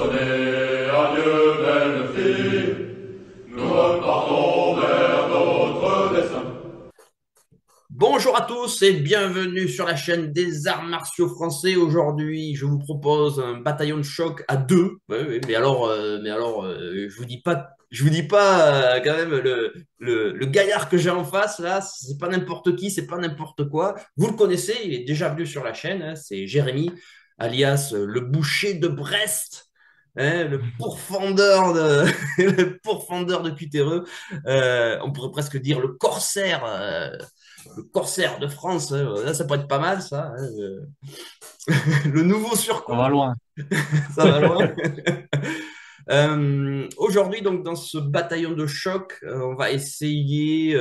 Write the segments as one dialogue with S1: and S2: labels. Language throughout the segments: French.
S1: sonnez, adieu, belle fille, nous repartons vers notre destin.
S2: Bonjour à tous et bienvenue sur la chaîne des arts martiaux français. Aujourd'hui, je vous propose un bataillon de choc à deux. Ouais, ouais, je vous dis pas quand même le gaillard que j'ai en face là, c'est pas n'importe qui, c'est pas n'importe quoi. Vous le connaissez, il est déjà venu sur la chaîne, hein, c'est Jérémy, alias le boucher de Brest. Hein, le pourfendeur de le pourfendeur de Cutéreux. On pourrait presque dire le corsaire de France, hein. Là, ça pourrait être pas mal, ça, hein, le nouveau
S3: Ça
S2: surcount,
S3: va loin.
S2: ça va loin. Aujourd'hui, donc, dans ce bataillon de choc, on va essayer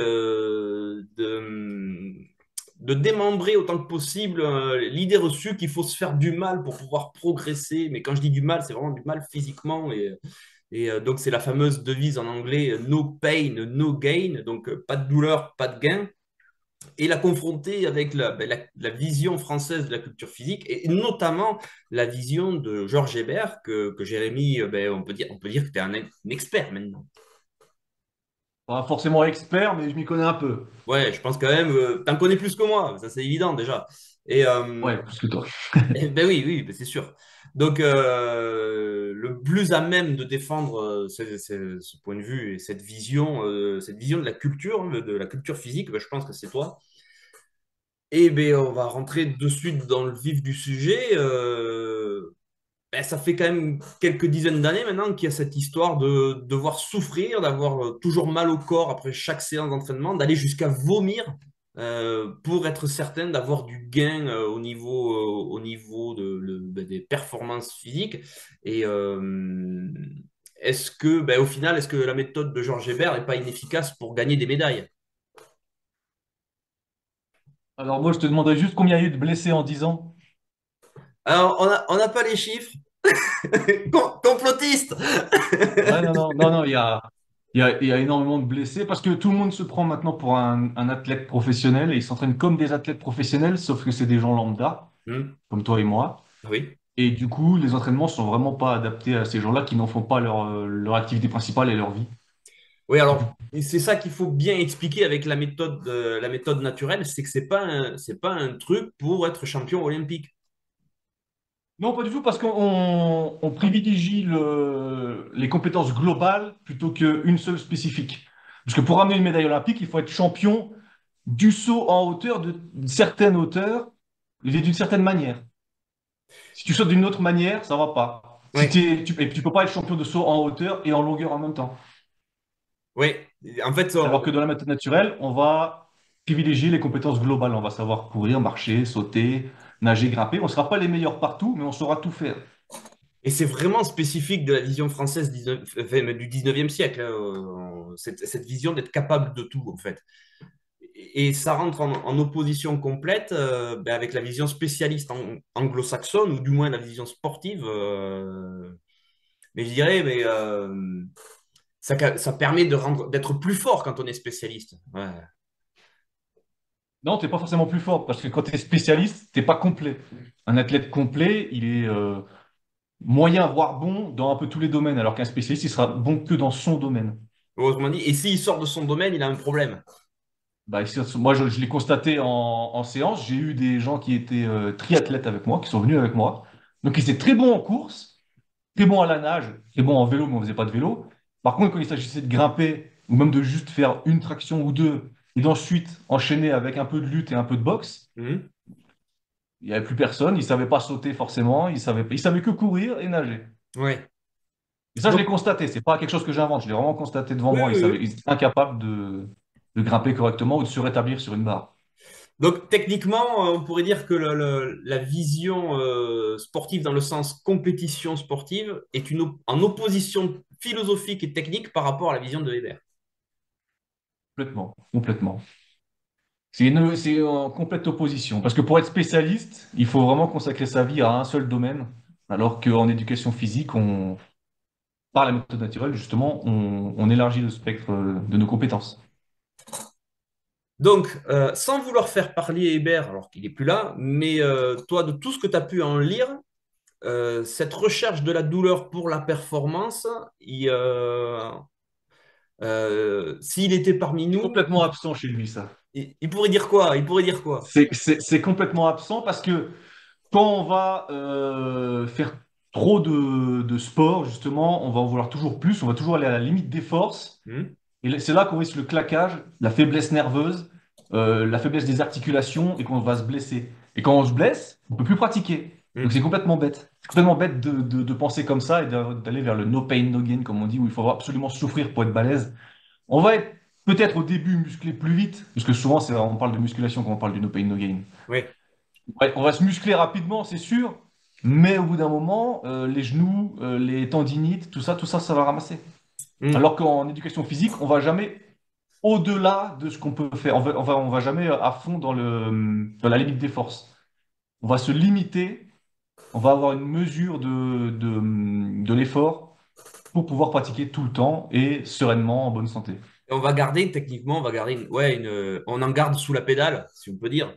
S2: de démembrer autant que possible l'idée reçue qu'il faut se faire du mal pour pouvoir progresser. Mais quand je dis du mal, c'est vraiment du mal physiquement. Et donc, c'est la fameuse devise en anglais no pain, no gain. Donc, pas de douleur, pas de gain, et la confronter avec la vision française de la culture physique, et notamment la vision de Georges Hébert, que Jérémy, on peut dire que tu es un expert maintenant.
S3: Pas forcément expert, mais je m'y connais un peu.
S2: Ouais, je pense quand même, tu en connais plus que moi, ça c'est évident déjà. Et,
S3: Ouais, plus que toi.
S2: ben oui, oui, ben c'est sûr. Donc, le plus à même de défendre ce point de vue et cette vision de la culture, hein, de la culture physique, ben, je pense que c'est toi. Et ben, on va rentrer de suite dans le vif du sujet. Ben, ça fait quand même quelques dizaines d'années maintenant qu'il y a cette histoire de devoir souffrir, d'avoir toujours mal au corps après chaque séance d'entraînement, d'aller jusqu'à vomir pour être certain d'avoir du gain au niveau ben, des performances physiques. Et est-ce que, ben, au final, est-ce que la méthode de Georges Hébert n'est pas inefficace pour gagner des médailles?
S3: Alors moi, je te demanderais juste combien il y a eu de blessés en 10 ans.
S2: Alors, on n'a pas les chiffres. Complotiste!
S3: Ouais, non, non, non, non, il y a énormément de blessés parce que tout le monde se prend maintenant pour un athlète professionnel et ils s'entraînent comme des athlètes professionnels, sauf que c'est des gens lambda,
S2: Hmm,
S3: comme toi et moi.
S2: oui.
S3: Et du coup, les entraînements sont vraiment pas adaptés à ces gens-là qui n'en font pas leur activité principale et leur vie.
S2: Oui, alors, et c'est ça qu'il faut bien expliquer avec la méthode naturelle, c'est que c'est pas un truc pour être champion olympique.
S3: Non, pas du tout, parce qu'on privilégie les compétences globales plutôt qu'une seule spécifique. Parce que pour amener une médaille olympique, il faut être champion du saut en hauteur d'une certaine hauteur et d'une certaine manière. Si tu sautes d'une autre manière, ça va pas.
S2: Oui,
S3: Et tu peux pas être champion de saut en hauteur et en longueur en même temps.
S2: oui. En fait,
S3: Alors que dans la méthode naturelle, on va privilégier les compétences globales. On va savoir courir, marcher, sauter, nager, grimper. On ne sera pas les meilleurs partout, mais on saura tout faire.
S2: et c'est vraiment spécifique de la vision française du 19e siècle, hein, cette vision d'être capable de tout, en fait. Et ça rentre en opposition complète ben, avec la vision spécialiste anglo-saxonne, ou du moins la vision sportive. Mais je dirais, ça permet d'être plus fort quand on est spécialiste. Ouais.
S3: Non, t'es pas forcément plus fort parce que quand tu es spécialiste, t'es pas complet. Un athlète complet, il est moyen, voire bon dans un peu tous les domaines, alors qu'un spécialiste, il sera bon que dans son domaine.
S2: Autrement dit, et s'il sort de son domaine, il a un problème.
S3: Bah, moi, je l'ai constaté en séance. J'ai eu des gens qui étaient triathlètes avec moi, qui sont venus avec moi. Donc, ils étaient très bons en course, très bons à la nage, très bons en vélo, mais on faisait pas de vélo. Par contre, quand il s'agissait de grimper ou même de juste faire une traction ou deux et d'ensuite enchaîner avec un peu de lutte et un peu de boxe,
S2: Mhm.
S3: il n'y avait plus personne, il savait pas sauter forcément, il savait que courir et nager.
S2: Ouais.
S3: Et ça, je
S2: Donc,
S3: l'ai constaté, c'est pas quelque chose que j'invente, je l'ai vraiment constaté devant
S2: oui,
S3: moi.
S2: oui,
S3: Ils
S2: oui.
S3: étaient incapables de grimper correctement ou de se rétablir sur une barre.
S2: Donc, techniquement, on pourrait dire que la vision sportive dans le sens compétition sportive est en opposition philosophique et technique par rapport à la vision de Weber.
S3: Complètement, complètement. C'est en complète opposition. Parce que pour être spécialiste, il faut vraiment consacrer sa vie à un seul domaine. Alors qu'en éducation physique, par la méthode naturelle, justement, on élargit le spectre de nos compétences.
S2: Donc, sans vouloir faire parler Hébert, alors qu'il n'est plus là, mais toi, de tout ce que tu as pu en lire, cette recherche de la douleur pour la performance, s'il était parmi
S3: C'est
S2: nous,
S3: complètement absent chez lui, ça.
S2: il pourrait dire quoi? Il pourrait dire quoi?
S3: C'est complètement absent parce que quand on va faire trop de sport, justement, on va en vouloir toujours plus, on va toujours aller à la limite des forces.
S2: Hmm.
S3: Et c'est là qu'on risque le claquage, la faiblesse nerveuse, la faiblesse des articulations et qu'on va se blesser. Et quand on se blesse, on peut plus pratiquer. Donc
S2: Hmm.
S3: c'est complètement bête. C'est complètement bête de penser comme ça et d'aller vers le no pain, no gain, comme on dit, où il faut absolument souffrir pour être balèze. On va être peut-être au début musclé plus vite, parce que souvent on parle de musculation quand on parle du no pain, no gain.
S2: Oui.
S3: Ouais, on va se muscler rapidement, c'est sûr, mais au bout d'un moment, les genoux, les tendinites, tout ça, ça va ramasser.
S2: Hmm.
S3: Alors qu'en éducation physique, on va jamais au-delà de ce qu'on peut faire. On va jamais à fond dans la limite des forces. On va se limiter, on va avoir une mesure de l'effort pour pouvoir pratiquer tout le temps et sereinement, en bonne santé.
S2: Et on va garder, techniquement, on va garder on en garde sous la pédale, si on peut dire.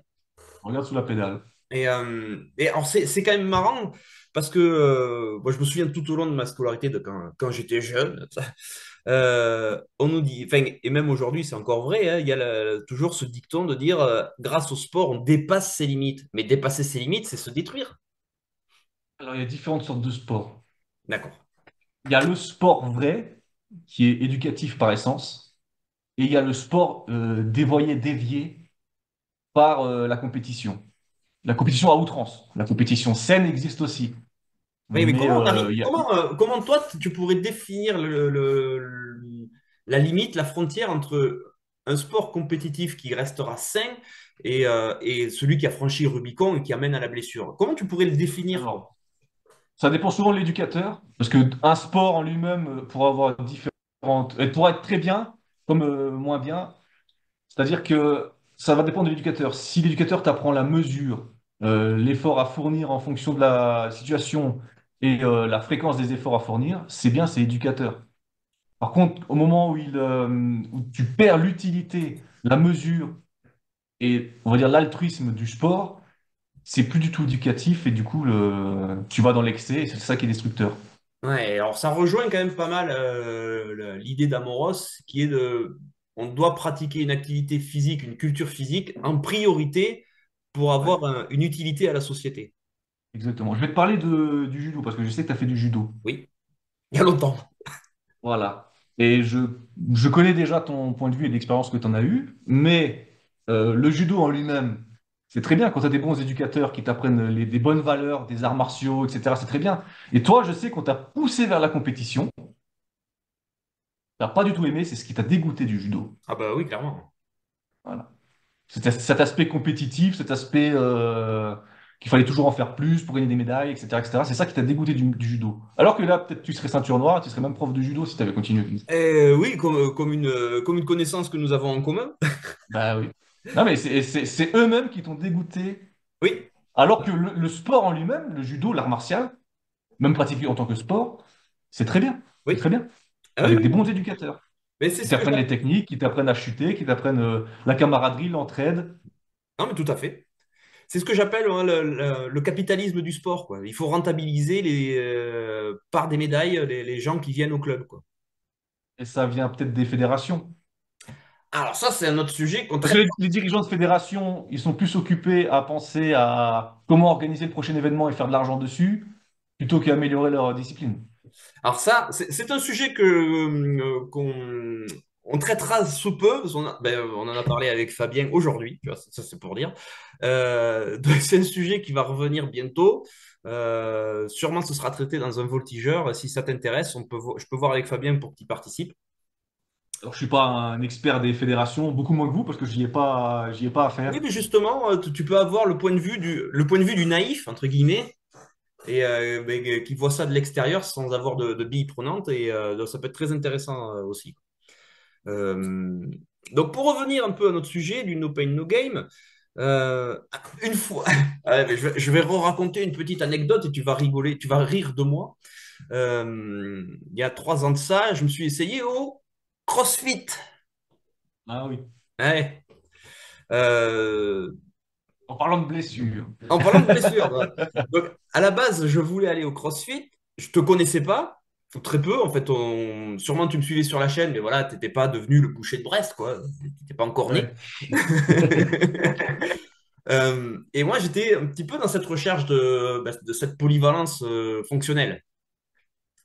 S3: On regarde sous la pédale.
S2: Et alors, c'est quand même marrant parce que moi, je me souviens tout au long de ma scolarité, de quand j'étais jeune, on nous dit, enfin, et même aujourd'hui, c'est encore vrai, hein, il y a toujours ce dicton de dire grâce au sport, on dépasse ses limites. Mais dépasser ses limites, c'est se détruire.
S3: Alors, il y a différentes sortes de sports.
S2: D'accord.
S3: Il y a le sport vrai, qui est éducatif par essence, et il y a le sport dévoyé, dévié par la compétition. La compétition à outrance. La compétition saine existe aussi.
S2: Oui, mais
S3: Mais il y a,
S2: comment toi, tu pourrais définir la limite, la frontière entre un sport compétitif qui restera sain et celui qui a franchi le Rubicon et qui amène à la blessure? Comment tu pourrais le définir, quoi?
S3: alors, ça dépend souvent de l'éducateur, parce que un sport en lui-même pourra avoir différentes, pourra être très bien comme moins bien. C'est-à-dire que ça va dépendre de l'éducateur. Si l'éducateur t'apprend la mesure, l'effort à fournir en fonction de la situation et la fréquence des efforts à fournir, c'est bien, c'est éducateur. Par contre, au moment où tu perds l'utilité, la mesure et on va dire l'altruisme du sport, c'est plus du tout éducatif et du coup tu vas dans l'excès et c'est ça qui est destructeur.
S2: Ouais, alors ça rejoint quand même pas mal l'idée d'Amoros, qui est on doit pratiquer une activité physique, une culture physique en priorité pour
S3: Ouais,
S2: avoir une utilité à la société.
S3: exactement. Je vais te parler du judo parce que je sais que tu as fait du judo.
S2: Oui, il y a longtemps.
S3: Voilà. Et je connais déjà ton point de vue et l'expérience que tu en as eu, mais le judo en lui-même, c'est très bien quand tu as des bons éducateurs qui t'apprennent des bonnes valeurs, des arts martiaux, etc. C'est très bien. Et toi, je sais qu'on t'a poussé vers la compétition, tu n'as pas du tout aimé, c'est ce qui t'a dégoûté du judo.
S2: Ah bah oui, clairement.
S3: Voilà. Cet aspect compétitif, cet aspect qu'il fallait toujours en faire plus pour gagner des médailles, etc., etc. C'est ça qui t'a dégoûté du judo. Alors que là, peut-être tu serais ceinture noire, tu serais même prof de judo si tu avais continué.
S2: Oui, comme une connaissance que nous avons en commun.
S3: Bah oui. Non, mais c'est eux-mêmes qui t'ont dégoûté.
S2: Oui,
S3: Alors que le sport en lui-même, le judo, l'art martial, même pratiqué en tant que sport, c'est très bien. C'est
S2: oui.
S3: très bien.
S2: Ah oui,
S3: Avec des
S2: oui.
S3: bons éducateurs
S2: Mais c'est
S3: qui
S2: ce que
S3: t'apprennent les techniques, qui t'apprennent à chuter, qui t'apprennent la camaraderie, l'entraide.
S2: Non, mais tout à fait. C'est ce que j'appelle hein, le capitalisme du sport, quoi. Il faut rentabiliser par des médailles les gens qui viennent au club, quoi.
S3: Et ça vient peut-être des fédérations.
S2: Alors ça, c'est un autre sujet qu'on
S3: Parce que
S2: traite.
S3: les dirigeants de fédération, ils sont plus occupés à penser à comment organiser le prochain événement et faire de l'argent dessus, plutôt qu'améliorer leur discipline.
S2: Alors ça, c'est un sujet qu'on on traitera sous peu, parce on en a parlé avec Fabien aujourd'hui, tu vois, ça c'est pour dire. Donc c'est un sujet qui va revenir bientôt. Sûrement, ce sera traité dans un voltigeur. Si ça t'intéresse, je peux voir avec Fabien pour qu'il participe.
S3: Alors, je suis pas un expert des fédérations, beaucoup moins que vous, parce que j'y ai pas
S2: Oui,
S3: affaire.
S2: mais justement, tu peux avoir le point de vue du naïf, entre guillemets, qui voit ça de l'extérieur sans avoir de billes prenantes, et donc ça peut être très intéressant aussi. Euh, donc, pour revenir un peu à notre sujet du No Pain No Game, euh, une fois, ouais, mais je vais raconter une petite anecdote et tu vas rigoler, tu vas rire de moi. Il y a 3 ans de ça, je me suis essayé au CrossFit.
S3: Ah oui.
S2: Ouais. Euh,
S3: En parlant de blessures.
S2: En parlant de blessures, voilà. Donc, à la base, je voulais aller au CrossFit. Je te connaissais pas, ou très peu. En fait, sûrement tu me suivais sur la chaîne, mais voilà, t'étais pas devenu le boucher de Brest, quoi. T'étais pas encore né.
S3: Ouais.
S2: Et moi, j'étais un petit peu dans cette recherche de cette polyvalence fonctionnelle.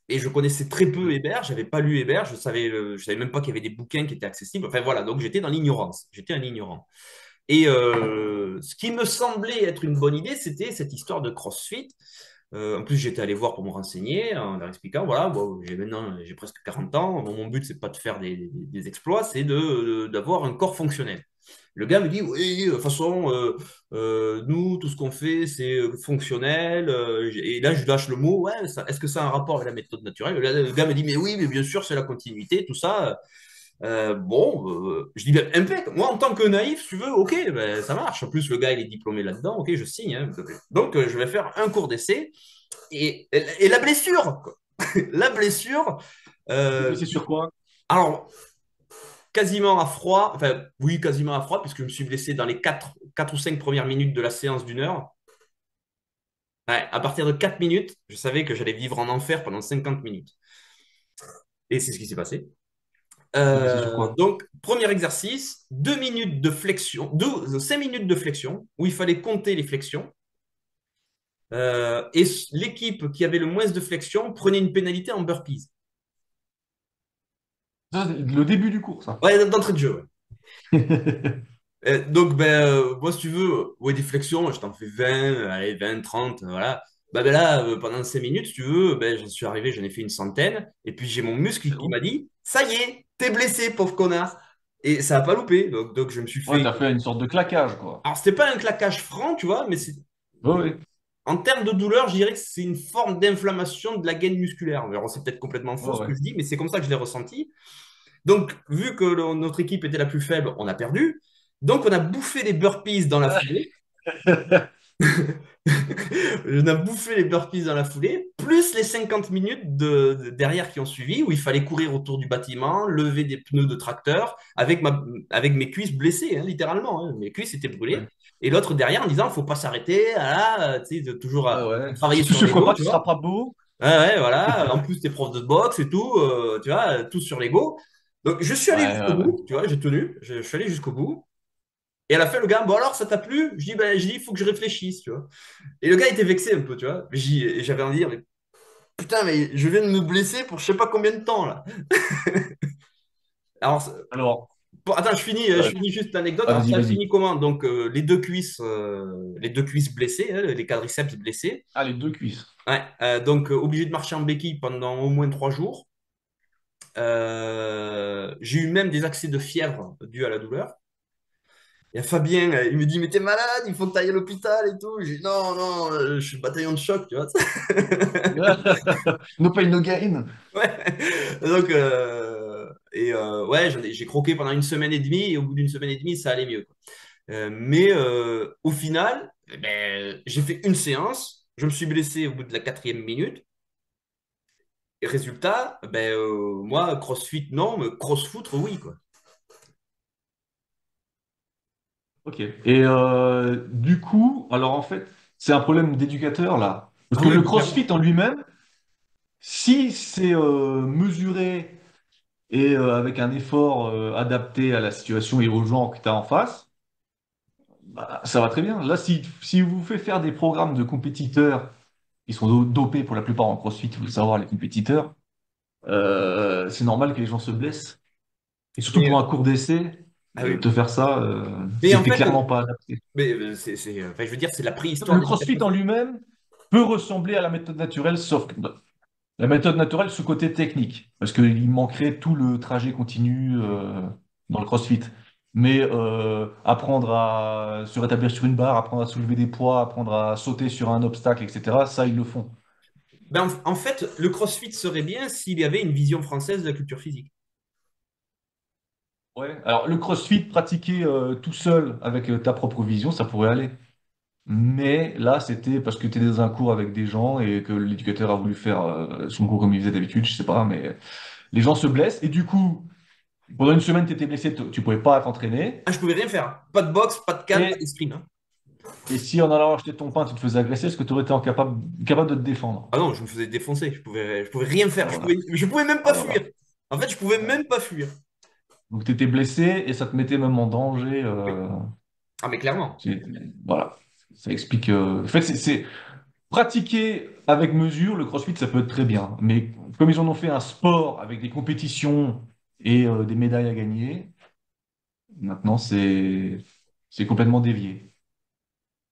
S2: Et je connaissais très peu Hébert, j'avais pas lu Hébert, je savais même pas qu'il y avait des bouquins qui étaient accessibles. Enfin voilà, donc j'étais dans l'ignorance, j'étais un ignorant. Et ce qui me semblait être une bonne idée, c'était cette histoire de CrossFit. En plus, j'étais allé voir pour me renseigner en leur expliquant, voilà, bon, j'ai presque 40 ans, bon, mon but, c'est pas de faire des exploits, c'est d'avoir un corps fonctionnel. Le gars me dit, oui, de toute façon, nous, tout ce qu'on fait, c'est fonctionnel. Et là, je lâche le mot, ouais, est-ce que ça a un rapport avec la méthode naturelle? Le gars me dit, mais oui, mais bien sûr, c'est la continuité, tout ça. Je dis, ben, impec. Moi, en tant que naïf, si tu veux, ok, ben, ça marche. En plus, le gars, il est diplômé là-dedans, ok, je signe, hein. Donc, je vais faire un cours d'essai. Et la blessure, quoi. La blessure, euh,
S3: C'est sur quoi?
S2: alors, quasiment à froid, enfin, oui, quasiment à froid, puisque je me suis blessé dans les 4 ou 5 premières minutes de la séance d'1 heure. Ouais, à partir de 4 minutes, je savais que j'allais vivre en enfer pendant 50 minutes. Et c'est ce qui s'est passé.
S3: T'es blessé sur quoi?
S2: Donc, premier exercice, 2 minutes de flexion, 5 minutes de flexion, où il fallait compter les flexions. Et l'équipe qui avait le moins de flexion prenait une pénalité en burpees.
S3: Ça, c'est le début du cours, ça.
S2: Ouais, d'entrée de jeu, ouais. Donc, ben, moi, si tu veux, ouais, des flexions, je t'en fais 20, allez, 20, 30, voilà. Ben là, pendant 5 minutes, si tu veux, ben, j'en suis arrivé, j'en ai fait une centaine. Et puis, j'ai mon muscle
S3: C'est
S2: qui
S3: bon.
S2: m'a dit, ça y est, t'es blessé, pauvre connard. Et ça n'a pas loupé. Donc, je me suis
S3: Ouais,
S2: fait.
S3: t'as fait une sorte de claquage, quoi.
S2: Alors, c'était pas un claquage franc, tu vois, mais
S3: Ouais, ouais.
S2: en termes de douleur, je dirais que c'est une forme d'inflammation de la gaine musculaire. Alors, c'est peut-être complètement
S3: Ouais,
S2: faux ce
S3: ouais.
S2: que je dis, mais c'est comme ça que je l'ai ressenti. Donc, vu que notre équipe était la plus faible, on a perdu. Donc, on a bouffé des burpees dans la foulée. On a bouffé les burpees dans la foulée, plus les 50 minutes derrière qui ont suivi, où il fallait courir autour du bâtiment, lever des pneus de tracteur, avec mes cuisses blessées, hein, littéralement. Hein. Mes cuisses étaient brûlées.
S3: Ouais,
S2: Et l'autre derrière en disant, il ne faut pas s'arrêter, voilà, tu sais, toujours
S3: ouais, ouais.
S2: travailler
S3: Si tu
S2: sur
S3: souffres
S2: l'ego,
S3: pas,
S2: tu
S3: tu seras
S2: vois.
S3: pas beau.
S2: Ouais, ouais, voilà. En plus, t'es prof de boxe et tout, tu vois, tout sur l'ego. Donc, je suis allé
S3: Ouais,
S2: jusqu'au
S3: ouais, ouais.
S2: bout, tu vois, j'ai tenu, je suis allé jusqu'au bout. Et à la fin, le gars, bon alors, ça t'a plu? Je dis, il faut que je réfléchisse, tu vois. Et le gars était vexé un peu, tu vois. Et j'avais envie de dire, mais putain, mais je viens de me blesser pour je sais pas combien de temps, là. Alors,
S3: Alors,
S2: attends, je
S3: euh,
S2: finis juste l'anecdote.
S3: ah,
S2: Alors,
S3: vas-y,
S2: ça a
S3: vas-y.
S2: fini comment? Donc, les deux cuisses blessées, hein, les quadriceps blessés.
S3: Ah, les deux cuisses.
S2: Ouais, donc, obligé de marcher en béquille pendant au moins 3 jours. J'ai eu même des accès de fièvre dus à la douleur. Il y a Fabien, il me dit, mais t'es malade, il faut que t'ailles à l'hôpital et tout. J'ai dit, non, non, je suis bataillon de choc, tu vois.
S3: No pain, no gain.
S2: Ouais. Donc, ouais, j'ai croqué pendant 1 semaine et demie et au bout d'1 semaine et demie, ça allait mieux, quoi. Mais au final, eh ben, j'ai fait une séance, je me suis blessé au bout de la 4e minute. Et résultat, ben, moi, CrossFit, non, mais CrossFootre, oui, quoi.
S3: Ok. Et du coup, alors en fait, c'est un problème d'éducateur là. Parce
S2: Ah
S3: que
S2: oui,
S3: le
S2: oui, clairement.
S3: CrossFit en lui-même, si c'est mesuré et avec un effort adapté à la situation et aux gens que tu as en face, bah, ça va très bien. Là, si vous fait faire des programmes de compétiteurs qui sont dopés pour la plupart en CrossFit, il faut le savoir, les compétiteurs, c'est normal que les gens se blessent. Et surtout
S2: Mais,
S3: pour un cours d'essai,
S2: ah oui.
S3: te faire ça,
S2: Mais en
S3: c'était
S2: fait,
S3: clairement pas adapté.
S2: enfin, je veux dire, c'est la préhistoire
S3: Le
S2: de
S3: CrossFit
S2: l'éducation
S3: en
S2: physique.
S3: lui-même peut ressembler à la méthode naturelle, sauf que la méthode naturelle, ce côté technique, parce qu'il manquerait tout le trajet continu dans le CrossFit. Mais apprendre à se rétablir sur une barre, apprendre à soulever des poids, apprendre à sauter sur un obstacle, etc., ça, ils le font.
S2: Ben, en fait, le CrossFit serait bien s'il y avait une vision française de la culture physique.
S3: Ouais. Alors, le CrossFit pratiqué tout seul avec ta propre vision, ça pourrait aller. Mais là, c'était parce que tu étais dans un cours avec des gens et que l'éducateur a voulu faire son cours comme il faisait d'habitude, je sais pas, mais les gens se blessent et du coup, pendant une semaine, tu étais blessé, tu pouvais pas t'entraîner.
S2: Ah, je pouvais rien faire. Pas de boxe, pas de canne, pas
S3: Et
S2: d'escrime, hein.
S3: Et si en allant acheter ton pain, tu te faisais agresser, est-ce que tu aurais été capable de te défendre?
S2: Ah non, je me faisais défoncer. Je pouvais rien faire.
S3: Ah, voilà.
S2: Je pouvais même
S3: Ah,
S2: pas
S3: voilà.
S2: fuir. En fait, je pouvais
S3: Ouais.
S2: même pas fuir.
S3: Donc tu étais blessé et ça te mettait même en danger.
S2: Oui. Ah, mais clairement.
S3: C'est- voilà. Ça explique. En fait, pratiquer avec mesure, le CrossFit, ça peut être très bien. Mais comme ils en ont fait un sport avec des compétitions et des médailles à gagner, maintenant c'est complètement dévié.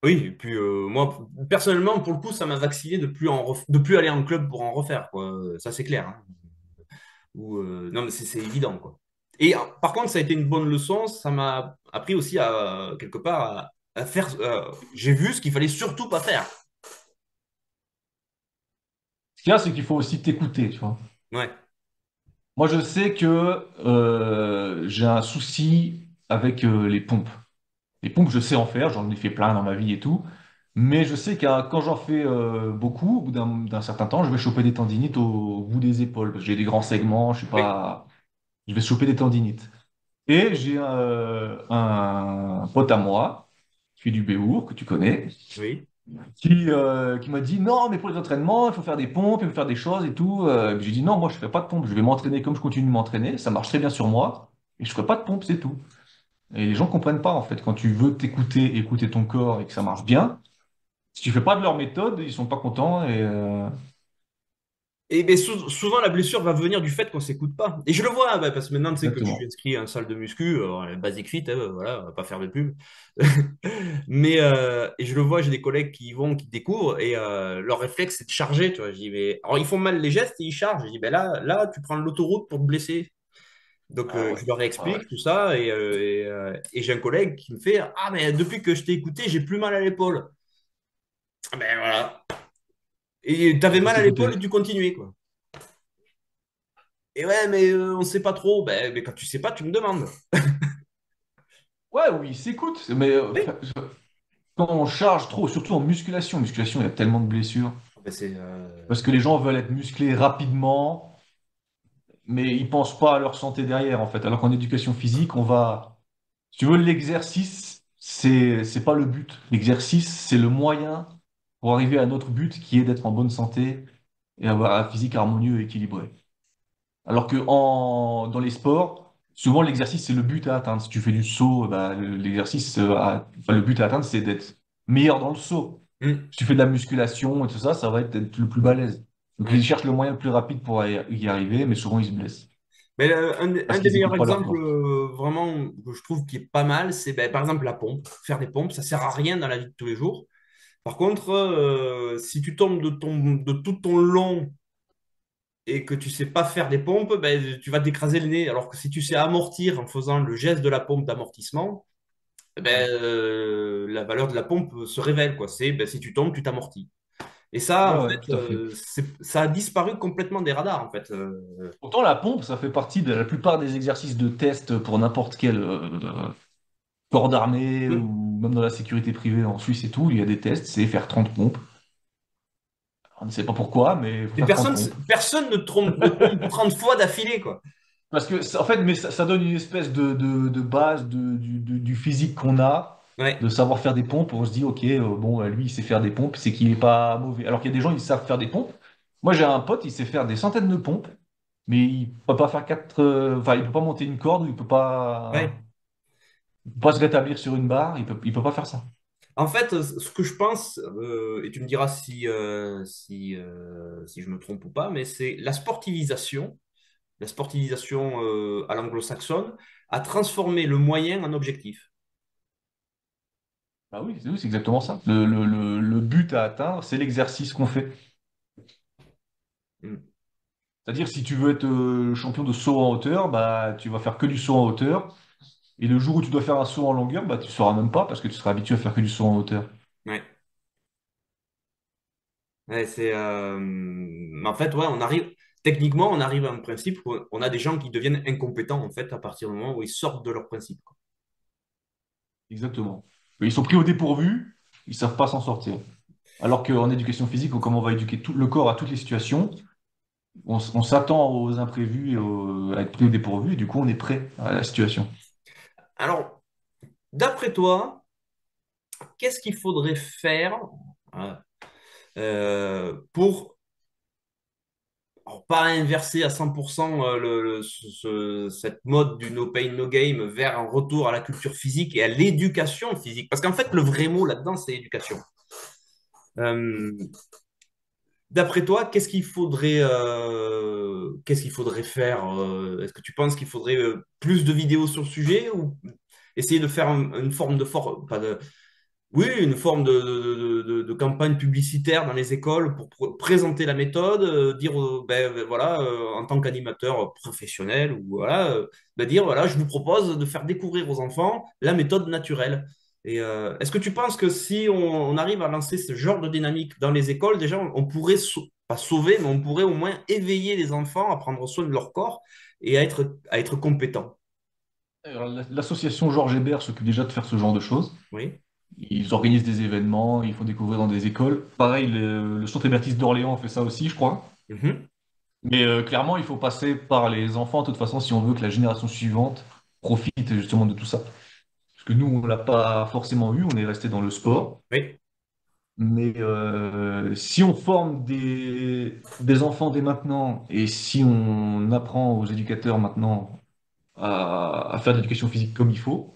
S2: Oui, et puis moi, personnellement, pour le coup, ça m'a vacciné de plus aller en club pour en refaire, quoi. Ça, c'est clair, hein. Non, mais c'est évident, quoi. Et par contre, ça a été une bonne leçon. Ça m'a appris aussi à, quelque part, à faire. J'ai vu ce qu'il fallait surtout pas faire.
S3: Ce qu'il y a, c'est qu'il faut aussi t'écouter, tu vois.
S2: Ouais.
S3: Moi, je sais que j'ai un souci avec les pompes. Les pompes, je sais en faire, j'en ai fait plein dans ma vie et tout. Mais je sais que quand j'en fais beaucoup, au bout d'un certain temps, je vais choper des tendinites au bout des épaules. Parce que j'ai des grands segments, je suis
S2: Oui.
S3: pas... je vais choper des tendinites. Et j'ai un pote à moi, qui fait du béour, que tu connais,
S2: Oui.
S3: qui m'a dit non, mais pour les entraînements, il faut faire des pompes, il faut faire des choses et tout. Et puis j'ai dit non, moi je fais pas de pompes, je vais m'entraîner comme je continue de m'entraîner, ça marche très bien sur moi, et je ferai pas de pompes, c'est tout. Et les gens comprennent pas en fait. Quand tu veux t'écouter, écouter ton corps et que ça marche bien, si tu fais pas de leur méthode, ils sont pas contents et
S2: Et ben, souvent, la blessure va venir du fait qu'on s'écoute pas. Et je le vois, bah, parce que maintenant, tu sais que je suis
S3: exactement.
S2: inscrit à une salle de muscu, Basic Fit, voilà, on va pas faire de pub. Mais et je le vois, j'ai des collègues qui y vont, qui découvrent, et leur réflexe, c'est de charger, tu vois. Je dis, mais... Alors, ils font mal les gestes et ils chargent. Je dis, ben là, tu prends l'autoroute pour te blesser. Donc,
S3: Ah ouais.
S2: je leur
S3: Ah ouais.
S2: explique tout ça, et j'ai un collègue qui me fait, ah, mais depuis que je t'ai écouté, j'ai plus mal à l'épaule. Ah, ben voilà. Et
S3: Il
S2: t'avais
S3: faut
S2: mal à l'épaule et
S3: s'écouter.
S2: tu continuais, quoi. Et ouais, mais on sait pas trop. Ben, mais quand tu sais pas, tu me demandes.
S3: Ouais, oui, ils s'écoutent, mais
S2: Oui.
S3: quand on charge trop, surtout en musculation, musculation, il y a tellement de blessures.
S2: Ben,
S3: Parce que les gens veulent être musclés rapidement, mais ils pensent pas à leur santé derrière, en fait. Alors qu'en éducation physique, si tu veux, l'exercice, c'est pas le but. L'exercice, c'est le moyen pour arriver à notre but, qui est d'être en bonne santé et avoir un physique harmonieux et équilibré. Alors que dans les sports, souvent l'exercice, c'est le but à atteindre. Si tu fais du saut, bah, l'exercice, enfin, le but à atteindre, c'est d'être meilleur dans le saut.
S2: Hmm.
S3: Si tu fais de la musculation et tout ça, ça va être d'être le plus balèze. Donc
S2: Ouais.
S3: ils cherchent le moyen le plus rapide pour y arriver, mais souvent ils se blessent
S2: Mais un
S3: parce
S2: des
S3: qu'ils
S2: meilleurs
S3: n'écoutent pas leur
S2: exemples
S3: corps.
S2: vraiment que je trouve qui est pas mal, c'est ben, par exemple la pompe. Faire des pompes, ça sert à rien dans la vie de tous les jours. Par contre, si tu tombes de tout ton long et que tu sais pas faire des pompes, ben, tu vas t'écraser le nez. Alors que si tu sais amortir en faisant le geste de la pompe d'amortissement, ben,
S3: Ouais,
S2: la valeur de la pompe se révèle, quoi. C'est ben, si tu tombes, tu t'amortis. Et ça,
S3: ouais,
S2: en
S3: ouais,
S2: fait,
S3: tout à fait.
S2: ça a disparu complètement des radars, en fait.
S3: Pourtant, la pompe, ça fait partie de la plupart des exercices de test pour n'importe quel corps d'armée
S2: Hmm.
S3: ou même dans la sécurité privée en Suisse et tout. Il y a des tests, c'est faire 30 pompes. On ne sait pas pourquoi, mais il faut
S2: Et
S3: faire 30 pompes.
S2: personne ne tombe 30 fois d'affilée, quoi.
S3: Parce que, en fait, mais ça donne une espèce de base du physique qu'on a,
S2: Ouais.
S3: de savoir faire des pompes. On se dit, OK, bon, lui, il sait faire des pompes, c'est qu'il n'est pas mauvais. Alors qu'il y a des gens, ils savent faire des pompes. Moi, j'ai un pote, il sait faire des centaines de pompes, mais il peut pas faire enfin, il peut pas monter une corde, ou
S2: Ouais.
S3: il peut pas se rétablir sur une barre, il peut pas faire ça.
S2: En fait, ce que je pense, et tu me diras si je me trompe ou pas, mais c'est la sportivisation à l'anglo-saxonne, a transformé le moyen en objectif.
S3: Bah oui, c'est exactement ça. Le but à atteindre, c'est l'exercice qu'on fait.
S2: Mm.
S3: C'est-à-dire, si tu veux être champion de saut en hauteur, bah, tu vas faire que du saut en hauteur. Et le jour où tu dois faire un saut en longueur, bah, tu ne sauras même pas parce que tu seras habitué à faire que du saut en hauteur.
S2: Ouais. Ouais, en fait, ouais, techniquement, on arrive à un principe où on a des gens qui deviennent incompétents, en fait, à partir du moment où ils sortent de leur principe, quoi.
S3: Exactement. Ils sont pris au dépourvu, ils savent pas s'en sortir. Alors qu'en éducation physique, comme on va éduquer tout le corps à toutes les situations, on s'attend aux imprévus à être pris au dépourvu et du coup, on est prêt à la situation.
S2: Alors, d'après toi, qu'est-ce qu'il faudrait faire pour alors, pas inverser à 100% cette mode du no pain, no game vers un retour à la culture physique et à l'éducation physique. Parce qu'en fait, le vrai mot là-dedans, c'est éducation. Euh, D'après toi, qu'est-ce qu'il faudrait faire? Est-ce que tu penses qu'il faudrait plus de vidéos sur le sujet ou essayer de faire une forme de pas de, oui, une forme de campagne publicitaire dans les écoles pour présenter la méthode, dire voilà en tant qu'animateur professionnel ou voilà dire voilà je vous propose de faire découvrir aux enfants la méthode naturelle. Et est-ce que tu penses que si on arrive à lancer ce genre de dynamique dans les écoles, déjà on pourrait pas sauver, mais on pourrait au moins éveiller les enfants à prendre soin de leur corps et à être compétents.
S3: Alors, l'association Georges Hébert s'occupe déjà de faire ce genre de choses.
S2: Oui.
S3: Ils organisent des événements, ils font découvrir dans des écoles. Pareil, le Centre Hébertiste d'Orléans fait ça aussi, je crois.
S2: Mhm.
S3: Mais clairement, il faut passer par les enfants, de toute façon, si on veut que la génération suivante profite justement de tout ça. Parce que nous, on l'a pas forcément eu, on est resté dans le sport.
S2: Oui.
S3: Mais si on forme des enfants dès maintenant, et si on apprend aux éducateurs maintenant à faire de l'éducation physique comme il faut,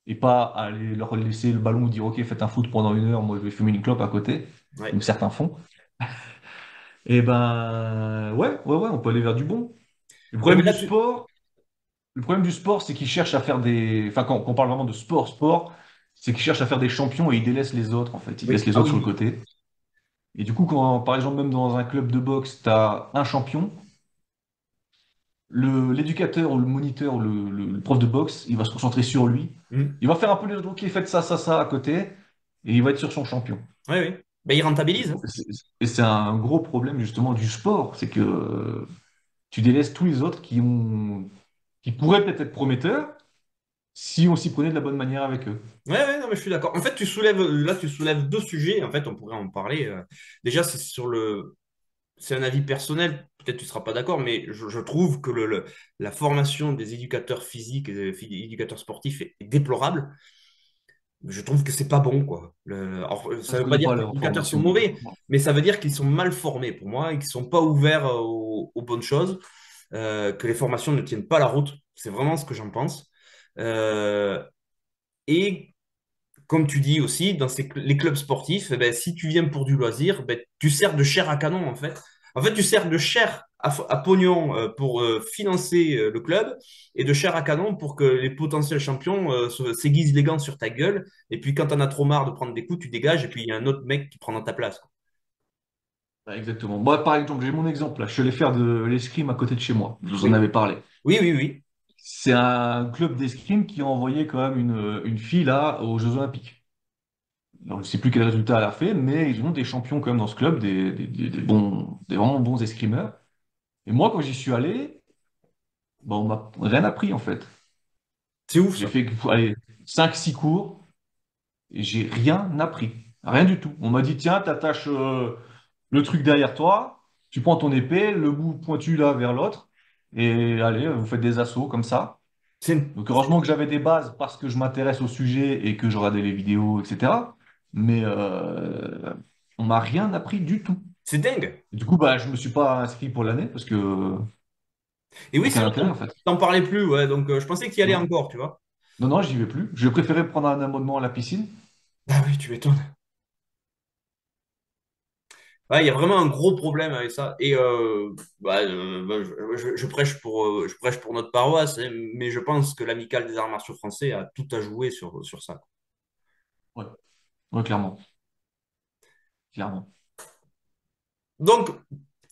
S3: et pas à leur laisser le ballon ou dire, OK, faites un foot pendant 1 heure, moi je vais fumer une clope à côté,
S2: Ouais.
S3: comme certains font, et ben ouais, on peut aller vers du bon. Le
S2: Ouais, mais
S3: problème du
S2: là, tu,
S3: sport, le problème du sport, c'est qu'ils cherchent à faire des. Enfin, quand on parle vraiment de sport, c'est qu'ils cherchent à faire des champions et ils délaissent les autres, en fait. Ils laissent
S2: oui.
S3: les
S2: Ah
S3: autres sur
S2: oui,
S3: le
S2: oui.
S3: côté. Et du coup, quand, par exemple, même dans un club de boxe, tu as un champion, l'éducateur ou le moniteur ou le prof de boxe, il va se concentrer sur lui.
S2: Mhm.
S3: Il va faire un peu les autres, OK, faites ça à côté, et il va être sur son champion.
S2: Oui, oui. Ben, ils rentabilisent, hein.
S3: Et c'est un gros problème, justement, du sport, c'est que tu délaisses tous les autres qui pourraient peut-être être prometteurs si on s'y prenait de la bonne manière avec eux.
S2: Ouais, ouais, non, mais je suis d'accord. En fait, tu soulèves deux sujets. En fait, on pourrait en parler. Déjà, c'est un avis personnel. Peut-être tu ne seras pas d'accord, mais je trouve que la formation des éducateurs physiques et des éducateurs sportifs est déplorable. Je trouve que c'est pas bon, quoi. Alors,
S3: Ça,
S2: ça
S3: je
S2: ne veut pas
S3: connais
S2: dire
S3: pas
S2: que les
S3: leur
S2: éducateurs sont
S3: formation.
S2: mauvais, mais ça veut dire qu'ils sont mal formés pour moi et qu'ils ne sont pas ouverts aux bonnes choses, que les formations ne tiennent pas la route. C'est vraiment ce que j'en pense. Euh, et comme tu dis aussi, dans les clubs sportifs, eh ben, si tu viens pour du loisir, ben, tu sers de chair à canon, en fait. En fait, tu sers de chair à pognon pour financer le club et de chair à canon pour que les potentiels champions s'aiguisent les gants sur ta gueule. Et puis, quand tu en as trop marre de prendre des coups, tu dégages et puis il y a un autre mec qui prend ta place, quoi.
S3: Ouais, exactement. Moi, par exemple, j'ai mon exemple là. Je suis allé faire de l'escrime à côté de chez moi. Je vous en
S2: Oui,
S3: avais parlé.
S2: oui, oui, oui.
S3: C'est un club d'escrime qui a envoyé quand même une fille là aux Jeux Olympiques. Alors, je ne sais plus quel résultat elle a fait, mais ils ont des champions quand même dans ce club, des bons, des vraiment bons escrimeurs. Et moi, quand j'y suis allé, bon, on m'a rien appris en fait.
S2: C'est ouf,
S3: J'ai
S2: ça.
S3: fait allez, 5-6 cours et j'ai rien appris. Rien du tout. On m'a dit, tiens, t'attaches le truc derrière toi, tu prends ton épée, le bout pointu là vers l'autre, et allez, vous faites des assauts comme ça.
S2: C'est
S3: Donc heureusement que j'avais des bases parce que je m'intéresse au sujet et que je regardais les vidéos, etc. Mais on m'a rien appris du tout.
S2: c'est dingue.
S3: Du coup, bah, je me suis pas inscrit pour l'année parce que
S2: Et oui, c'est
S3: aucun
S2: vrai,
S3: intérêt en fait.
S2: t'en parlais plus, ouais. Donc, je pensais que tu y allais
S3: Non,
S2: encore, tu vois.
S3: non, j'y vais plus. Je préférais prendre un abonnement à la piscine.
S2: Ah oui, tu m'étonnes. Ouais, il y a vraiment un gros problème avec ça. Et je prêche pour notre paroisse, hein, mais je pense que l'Amicale des arts martiaux français a tout à jouer sur ça.
S3: Ouais, ouais, clairement, clairement.
S2: Donc,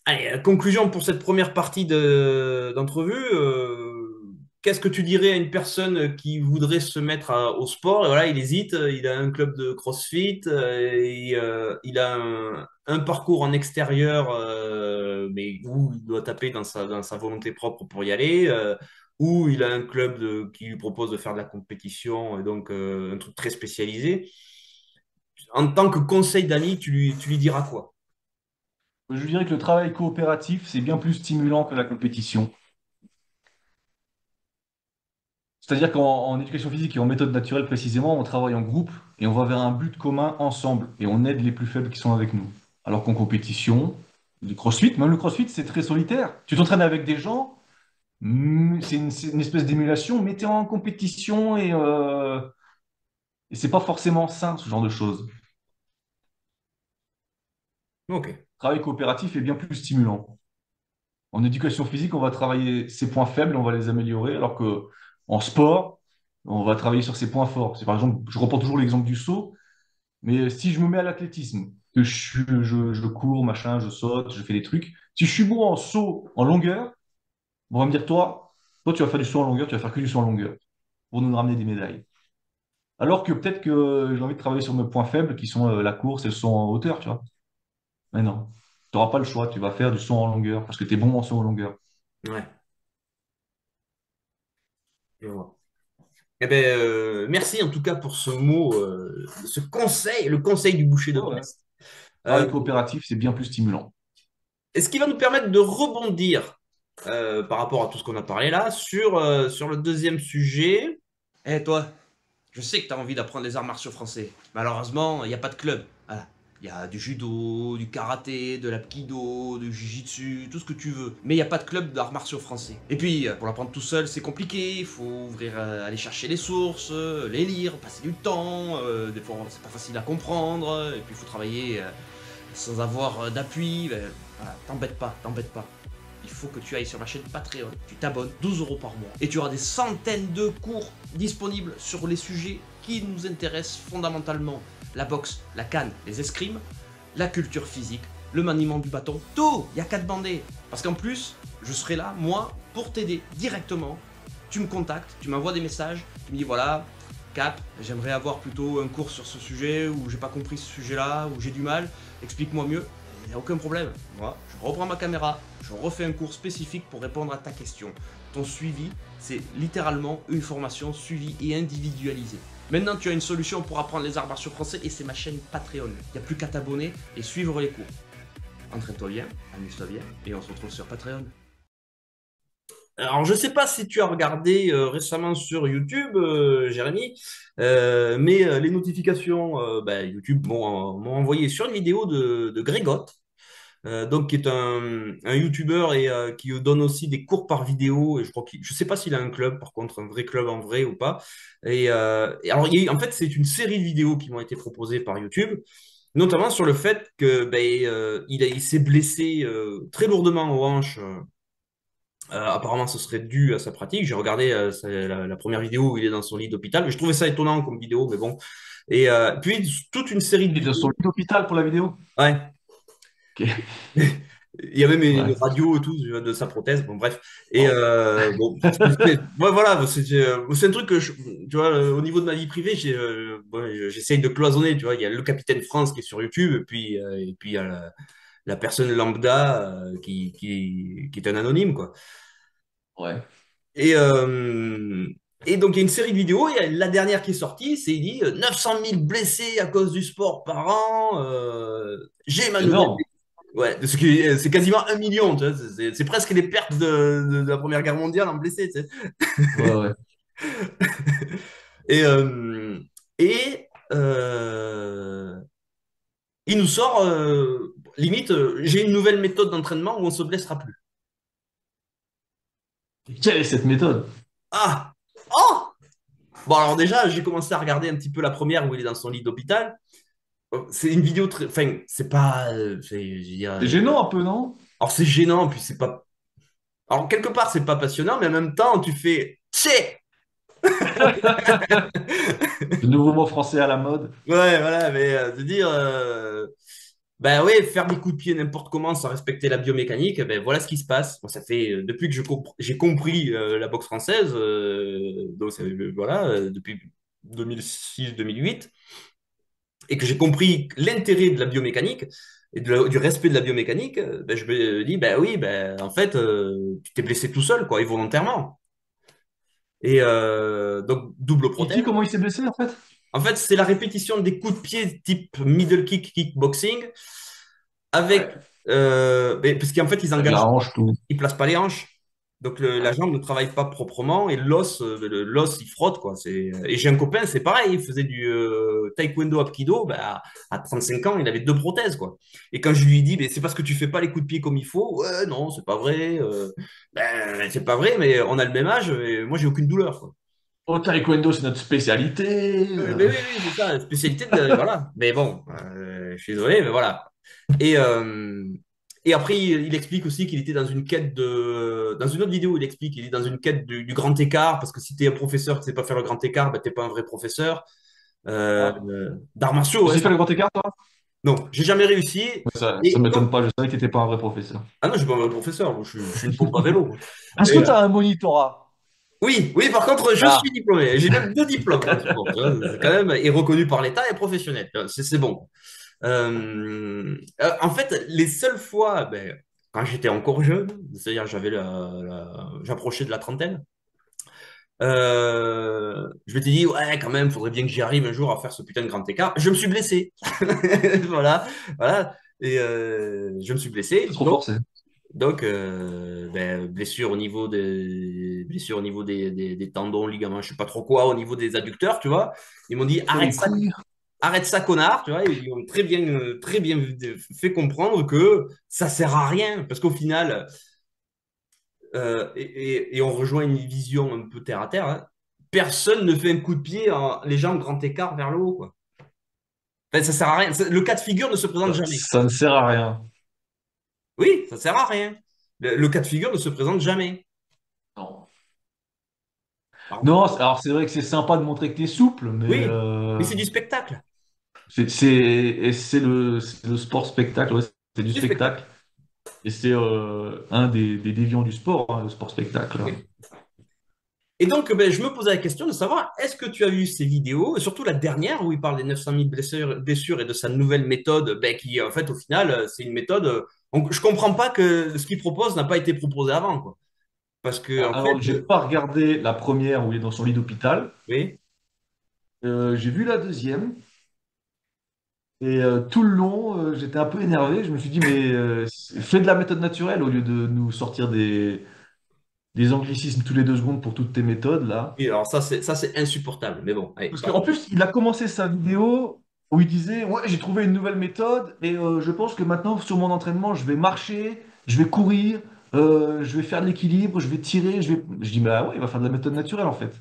S2: allez, conclusion pour cette première partie d'entrevue. Qu'est-ce que tu dirais à une personne qui voudrait se mettre au sport? Et voilà, il hésite, il a un club de CrossFit, il a un parcours en extérieur, mais où il doit taper dans sa volonté propre pour y aller, ou il a un club qui lui propose de faire de la compétition, et donc un truc très spécialisé. En tant que conseil d'ami, tu lui diras quoi?
S3: Je dirais que le travail coopératif, c'est bien plus stimulant que la compétition. C'est-à-dire qu'en éducation physique et en méthode naturelle précisément, on travaille en groupe et on va vers un but commun ensemble et on aide les plus faibles qui sont avec nous. Alors qu'en compétition, le CrossFit, même le CrossFit, c'est très solitaire. Tu t'entraînes avec des gens, c'est une espèce d'émulation, mais tu es en compétition et c'est pas forcément sain, ce genre de choses. Le
S2: Ok.
S3: travail coopératif est bien plus stimulant. En éducation physique, on va travailler ses points faibles, on va les améliorer, alors que en sport, on va travailler sur ses points forts. C'est par exemple, je reprends toujours l'exemple du saut, mais si je me mets à l'athlétisme, que je cours, machin, je saute, je fais des trucs, si je suis bon en saut en longueur, on va me dire, toi, tu vas faire du saut en longueur, tu vas faire que du saut en longueur pour nous ramener des médailles. Alors que peut-être que j'ai envie de travailler sur mes points faibles qui sont la course et le saut en hauteur, tu vois. Mais non, tu n'auras pas le choix, tu vas faire du saut en longueur parce que tu es bon en saut en longueur.
S2: Ouais, je vois. Eh ben, merci en tout cas pour ce mot, ce conseil, le conseil du boucher de
S3: Ouais, ouais.
S2: Brest. Euh,
S3: Travail coopératif, c'est bien plus stimulant.
S2: et ce qui va nous permettre de rebondir par rapport à tout ce qu'on a parlé là sur le deuxième sujet. Eh toi, je sais que tu as envie d'apprendre les arts martiaux français. Malheureusement, il n'y a pas de club. Voilà. Il y a du judo, du karaté, de l'apkido, du jiu-jitsu, tout ce que tu veux. Mais il n'y a pas de club d'arts martiaux français. Et puis, pour l'apprendre tout seul, c'est compliqué. Il faut ouvrir, aller chercher les sources, les lire, passer du temps. Des fois, c'est pas facile à comprendre. Et puis, il faut travailler sans avoir d'appui. Voilà, t'embête pas. Il faut que tu ailles sur ma chaîne Patreon, tu t'abonnes, 12 € par mois, et tu auras des centaines de cours disponibles sur les sujets qui nous intéressent fondamentalement. La boxe, la canne, les escrimes, la culture physique, le maniement du bâton, tout, il n'y a qu'à demander. Parce qu'en plus, je serai là, moi, pour t'aider directement. Tu me contactes, tu m'envoies des messages, tu me dis voilà, Cap, j'aimerais avoir plutôt un cours sur ce sujet, ou j'ai pas compris ce sujet-là, ou j'ai du mal, explique-moi mieux. Il n'y a aucun problème. Moi, je reprends ma caméra, je refais un cours spécifique pour répondre à ta question. Ton suivi, c'est littéralement une formation suivie et individualisée. Maintenant, tu as une solution pour apprendre les arts martiaux français et c'est ma chaîne Patreon. Il n'y a plus qu'à t'abonner et suivre les cours. Entraîne-toi bien, amuse-toi bien et on se retrouve sur Patreon. Alors, je ne sais pas si tu as regardé récemment sur YouTube, Jérémy, mais les notifications YouTube m'ont envoyé sur une vidéo de Grégotte, donc qui est un YouTuber et qui donne aussi des cours par vidéo. Et je sais pas s'il a un club, par contre, un vrai club en vrai ou pas. Et alors, en fait, c'est une série de vidéos qui m'ont été proposées par YouTube, notamment sur le fait que il s'est blessé très lourdement aux hanches. Apparemment, ce serait dû à sa pratique. J'ai regardé la première vidéo où il est dans son lit d'hôpital, mais je trouvais ça étonnant comme vidéo, mais bon. Et puis toute une série de
S3: Et de son
S2: vidéos.
S3: lit d'hôpital pour la vidéo?
S2: Ouais.
S3: Ok.
S2: Il y a même une
S3: Ouais.
S2: radio et tout de sa prothèse. Bon, bref. Et
S3: Bon.
S2: ouais, voilà, c'est un truc que tu vois, au niveau de ma vie privée, j'essaye de cloisonner. Tu vois, il y a le Capitaine France qui est sur YouTube, et puis il y a la personne lambda qui est un anonyme, quoi.
S3: Ouais.
S2: Et, euh, et donc, il y a une série de vidéos. Et la dernière qui est sortie, c'est il dit 900 000 blessés à cause du sport par an. J'ai ma nouvelle.
S3: Énorme.
S2: Ouais, c'est quasiment 1 million. Tu vois, c'est presque les pertes de la Première Guerre mondiale en blessés. Tu sais.
S3: Ouais, ouais.
S2: Et, euh, et euh, il nous sort, limite, j'ai une nouvelle méthode d'entraînement où on se blessera plus.
S3: Quelle est cette méthode?
S2: Ah! Oh! Bon, alors déjà, j'ai commencé à regarder un petit peu la première où il est dans son lit d'hôpital. C'est une vidéo très. Enfin, c'est pas. Je veux dire,
S3: C'est gênant un peu, non?
S2: alors, c'est gênant, puis c'est pas. Alors, quelque part, c'est pas passionnant, mais en même temps, tu fais. Tché!
S3: Le nouveau mot français à la mode.
S2: Ouais, voilà, mais de dire. Ben ouais, faire des coups de pied n'importe comment sans respecter la biomécanique, ben voilà ce qui se passe. Bon, ça fait depuis que j'ai compris la boxe française, donc voilà, depuis 2006-2008, et que j'ai compris l'intérêt de la biomécanique et du respect de la biomécanique, ben, je me dis, ben oui, ben en fait, tu t'es blessé tout seul, quoi, et volontairement. Et donc, double
S3: Il dit
S2: prothèse.
S3: comment il s'est blessé, en fait?
S2: En fait, c'est la répétition des coups de pied type middle kick, kickboxing, avec,
S3: Ouais.
S2: parce qu'en fait, ils
S3: Avec la
S2: engagent,
S3: hanche, tout.
S2: ils placent pas les hanches. Donc la jambe ne travaille pas proprement et l'os il frotte quoi. Et j'ai un copain, c'est pareil, il faisait du taekwondo aikido, bah, à 35 ans, il avait deux prothèses quoi. Et quand je lui dis, mais c'est parce que tu fais pas les coups de pied comme il faut, ouais, non, c'est pas vrai. Ben, c'est pas vrai, mais on a le même âge et moi j'ai aucune douleur quoi.
S3: Oh, taekwondo, c'est notre spécialité.
S2: Mais oui, oui, c'est ça, spécialité de, voilà. Mais bon, je suis désolé, mais voilà. Et, euh, et après, il explique aussi qu'il était dans une quête de. Dans une autre vidéo, il explique qu'il est dans une quête du grand écart, parce que si tu es un professeur qui ne sait pas faire le grand écart, ben, tu n'es pas un vrai professeur.
S3: Ah.
S2: D'arts martiaux,
S3: Tu
S2: ouais.
S3: sais faire le grand écart, toi?
S2: Non, j'ai jamais réussi.
S3: Ouais, ça
S2: Et
S3: m'étonne
S2: comme.
S3: pas, je savais que t'étais pas un vrai professeur.
S2: Ah non, je suis pas un vrai professeur, moi, je suis une pompe à vélo.
S3: Est-ce que
S2: Et,
S3: tu as un monitorat?
S2: oui, oui, par contre, je
S3: Ah,
S2: suis diplômé. J'ai même deux diplômes dans le sport. Tu vois, c'est quand même, et reconnu par l'État et professionnel. C'est bon. En fait, les seules fois, ben, quand j'étais encore jeune, c'est-à-dire j'approchais de la trentaine, je m'étais dit, ouais, quand même, faudrait bien que j'y arrive un jour à faire ce putain de grand écart. Je me suis blessé. Voilà, voilà. Et je me suis
S3: c'est
S2: blessé.
S3: trop forcé.
S2: Donc, ben, blessure au niveau des tendons, ligaments, je sais pas trop quoi, au niveau des adducteurs, tu vois. Ils m'ont dit,
S3: Faut les courir.
S2: arrête ça, connard, tu vois. Ils ont très bien fait comprendre que ça sert à rien, parce qu'au final, et on rejoint une vision un peu terre à terre, hein, personne ne fait un coup de pied en les jambes grand écart vers le haut, quoi. Enfin, ça sert à rien. Le cas de figure ne se présente jamais.
S3: Ça ne sert à rien.
S2: Oui, ça sert à rien. Le cas de figure ne se présente jamais.
S3: Non.
S2: Alors,
S3: Non, alors c'est vrai que c'est sympa de montrer que tu es souple, mais
S2: oui, mais c'est du spectacle.
S3: c'est le sport spectacle, ouais, c'est du
S2: C'est du spectacle.
S3: spectacle. Et c'est un des déviants du sport, hein, le sport spectacle.
S2: Oui. Et donc, ben, je me posais la question de savoir, est-ce que tu as vu ces vidéos, et surtout la dernière où il parle des 900 000 blessures et de sa nouvelle méthode, ben, qui, en fait, au final, c'est une méthode. Je comprends pas que ce qu'il propose n'a pas été proposé avant, quoi. Parce que, en fait,
S3: Alors, j'ai pas regardé la première où il est dans son lit d'hôpital.
S2: oui,
S3: J'ai vu la deuxième. Et tout le long, j'étais un peu énervé. Je me suis dit, mais fais de la méthode naturelle au lieu de nous sortir des anglicismes tous les 2 secondes pour toutes tes méthodes, là.
S2: oui, alors ça, c'est insupportable. Mais bon, allez,
S3: Parce qu'en
S2: passons.
S3: plus, il a commencé sa vidéo où il disait, ouais, j'ai trouvé une nouvelle méthode et je pense que maintenant, sur mon entraînement, je vais marcher, je vais courir, je vais faire de l'équilibre, je vais tirer, je vais... Je dis, mais ah ouais, il va faire de la méthode naturelle, en fait.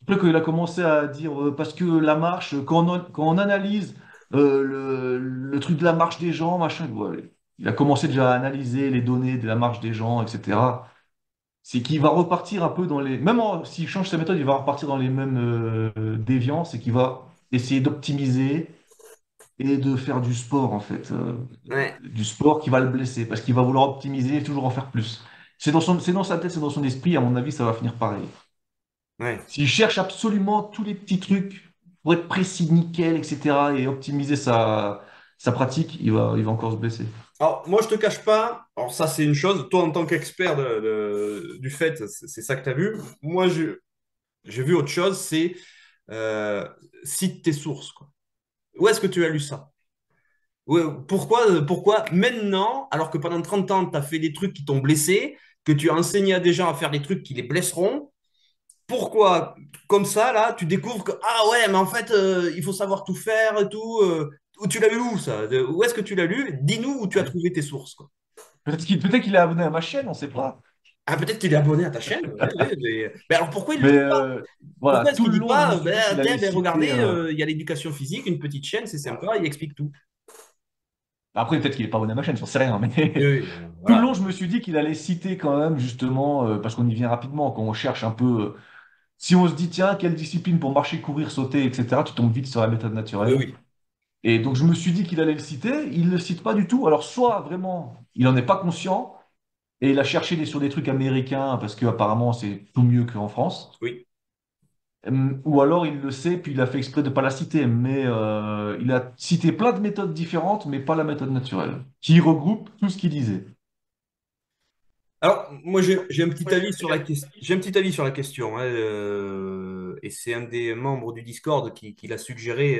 S3: Après qu'il a commencé à dire, parce que la marche, quand on analyse le truc de la marche des gens, machin, ouais, il a commencé déjà à analyser les données de la marche des gens, etc. C'est qu'il va repartir un peu dans les... s'il change sa méthode, il va repartir dans les mêmes déviances et qu'il va essayer d'optimiser et de faire du sport, en fait.
S2: Ouais,
S3: Du sport qui va le blesser, parce qu'il va vouloir optimiser et toujours en faire plus. C'est dans sa tête, c'est dans son esprit, à mon avis, ça va finir pareil.
S2: ouais.
S3: S'il cherche absolument tous les petits trucs pour être précis, nickel, etc., et optimiser sa pratique, il va encore se blesser.
S2: Alors, moi, je te cache pas, alors ça, c'est une chose, toi, en tant qu'expert du fait, c'est ça que tu as vu. Moi, j'ai vu autre chose, c'est euh, cite tes sources, quoi. Où est-ce que tu as lu ça? Ouais, pourquoi maintenant, alors que pendant 30 ans, tu as fait des trucs qui t'ont blessé, que tu as enseigné à des gens à faire des trucs qui les blesseront, pourquoi, comme ça, là, tu découvres que, ah ouais, mais en fait, il faut savoir tout faire et tout. Où tu l'as lu où, ça? Où est-ce que tu l'as lu? Dis-nous où tu as trouvé tes sources, quoi.
S3: Peut-être qu'il est abonné à ma chaîne, on ne sait pas.
S2: Ah, peut-être qu'il est abonné à ta chaîne. Ouais, ouais, mais alors pourquoi il le
S3: Mais
S2: dit pas?
S3: voilà,
S2: Pourquoi est-ce
S3: tout
S2: qu'il
S3: le
S2: dit
S3: long, je me
S2: pas,
S3: suis dit
S2: ben,
S3: qu'il
S2: tiens,
S3: allait
S2: ben,
S3: citer.
S2: regardez, il y a l'éducation physique, une petite chaîne, c'est
S3: Voilà.
S2: sympa, il explique tout.
S3: Après, peut-être qu'il n'est pas abonné à ma chaîne, j'en sais rien. Mais
S2: Oui, oui,
S3: tout le
S2: voilà.
S3: long, je me suis dit qu'il allait citer quand même, justement, parce qu'on y vient rapidement, quand on cherche un peu. Si on se dit, tiens, quelle discipline pour marcher, courir, sauter, etc., tu tombes vite sur la méthode
S2: Oui,
S3: naturelle.
S2: oui.
S3: Et donc, je me suis dit qu'il allait le citer. Il ne le cite pas du tout. Alors, soit vraiment, il n'en est pas conscient et il a cherché sur des trucs américains parce qu'apparemment, c'est tout mieux qu'en France.
S2: Oui.
S3: Ou alors, il le sait, puis il a fait exprès de ne pas la citer. Mais il a cité plein de méthodes différentes, mais pas la méthode naturelle, qui regroupe tout ce qu'il disait.
S2: Alors, moi, j'ai un petit avis sur la question. J'ai un petit avis sur la question, hein, et c'est un des membres du Discord qui l'a suggéré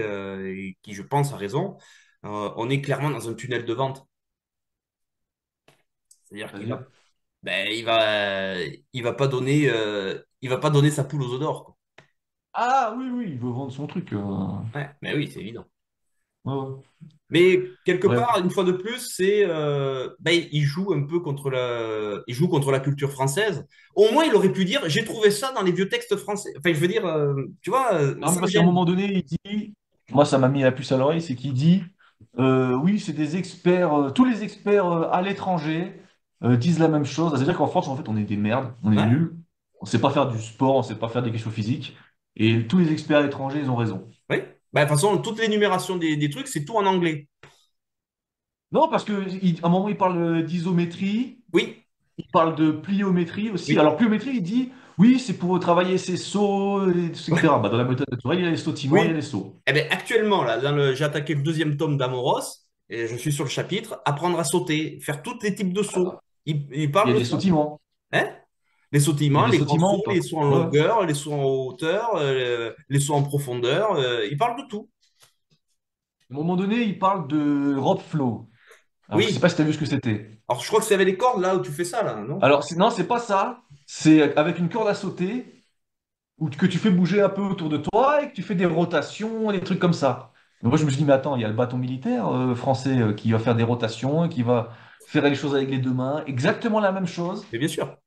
S2: et qui, je pense, a raison. On est clairement dans un tunnel de vente. C'est-à-dire qu'il
S3: C'est-à-dire?
S2: ben, il va pas donner sa poule aux œufs d'or, quoi.
S3: Ah oui, oui, il veut vendre son truc.
S2: Ouais, mais oui, c'est évident.
S3: Ouais, ouais.
S2: Mais quelque
S3: Bref.
S2: part, une fois de plus, ben, il joue contre la culture française. Au moins, il aurait pu dire, j'ai trouvé ça dans les vieux textes français. Enfin, je veux dire, tu vois,
S3: Non, mais
S2: ça me
S3: parce qu'à un
S2: gêne.
S3: moment donné, il dit, moi ça m'a mis la puce à l'oreille, c'est qu'il dit, oui, c'est des experts, tous les experts à l'étranger disent la même chose. C'est-à-dire qu'en France, en fait, on est des merdes, on est
S2: Ouais,
S3: nuls, on sait pas faire du sport, on sait pas faire des questions physiques, et tous les experts à l'étranger, ils ont raison.
S2: oui. Ben, de toute façon, toute l'énumération des trucs, c'est tout en anglais.
S3: Non, parce que à un moment, il parle d'isométrie,
S2: Oui,
S3: il parle de pliométrie aussi.
S2: oui.
S3: Alors, pliométrie, il dit, oui, c'est pour travailler ses sauts, etc. Bah, dans la méthode naturelle, il y a les sautillants, il y a
S2: Oui.
S3: les sauts.
S2: Eh ben, actuellement, là, j'ai attaqué le deuxième tome d'Amoros et je suis sur le chapitre Apprendre à sauter, faire tous les types de sauts. Il
S3: Il y
S2: parle
S3: a
S2: de
S3: les
S2: ça.
S3: sautillements.
S2: Hein? Les
S3: Il y a
S2: sautillements,
S3: les
S2: les grands
S3: sautillements ou
S2: sauts,
S3: pas?
S2: les sauts en
S3: Ouais.
S2: longueur, les sauts en hauteur, les sauts en profondeur. Il parle de tout.
S3: À un moment donné, il parle de rope flow. Alors, je sais pas
S2: Oui.
S3: si tu as vu ce que c'était.
S2: Alors, je crois que c'est avec les cordes, là, où tu fais ça, là, non?
S3: Alors, non, c'est pas ça. C'est avec une corde à sauter ou que tu fais bouger un peu autour de toi et que tu fais des rotations, des trucs comme ça. Et moi, je me suis dit, mais attends, il y a le bâton militaire français qui va faire des rotations, qui va faire les choses avec les deux mains, exactement la même chose.
S2: Mais bien sûr.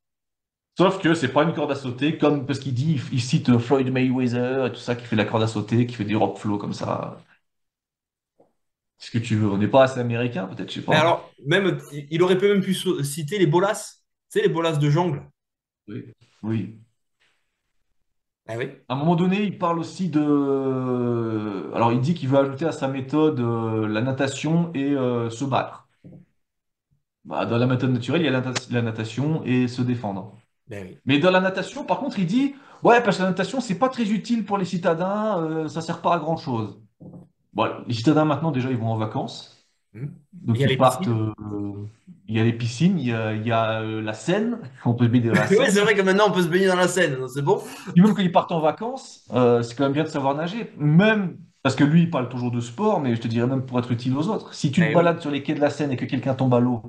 S3: Sauf que c'est pas une corde à sauter, comme parce qu'il dit, il cite Floyd Mayweather et tout ça, qui fait la corde à sauter, qui fait des rope flow comme ça. Ce que tu veux. On n'est pas assez américain, peut-être, je sais
S2: Mais
S3: pas.
S2: alors, même, il aurait même pu citer les bolas. Tu sais, les bolas de jongle.
S3: Oui. Oui.
S2: Ah oui.
S3: À un moment donné, il parle aussi de... Alors, il dit qu'il veut ajouter à sa méthode la natation et se battre. Bah, dans la méthode naturelle, il y a la natation et se défendre.
S2: Ben oui.
S3: Mais dans la natation, par contre, il dit, ouais, parce que la natation, c'est pas très utile pour les citadins, ça sert pas à grand-chose. Bon, les citadins, maintenant, déjà, ils vont en vacances.
S2: Hmm. Il
S3: Donc,
S2: y a
S3: ils
S2: les
S3: partent...
S2: piscines.
S3: il y a les piscines, il y a la Seine, on peut se baigner dans la
S2: Oui, c'est
S3: Seine.
S2: vrai que maintenant, on peut se baigner dans la Seine. C'est bon?
S3: Puis même quand ils partent en vacances, c'est quand même bien de savoir nager. Même parce que lui, il parle toujours de sport, mais je te dirais même pour être utile aux autres. Si tu te
S2: Eh oui.
S3: balades sur les quais de la Seine et que quelqu'un tombe à l'eau,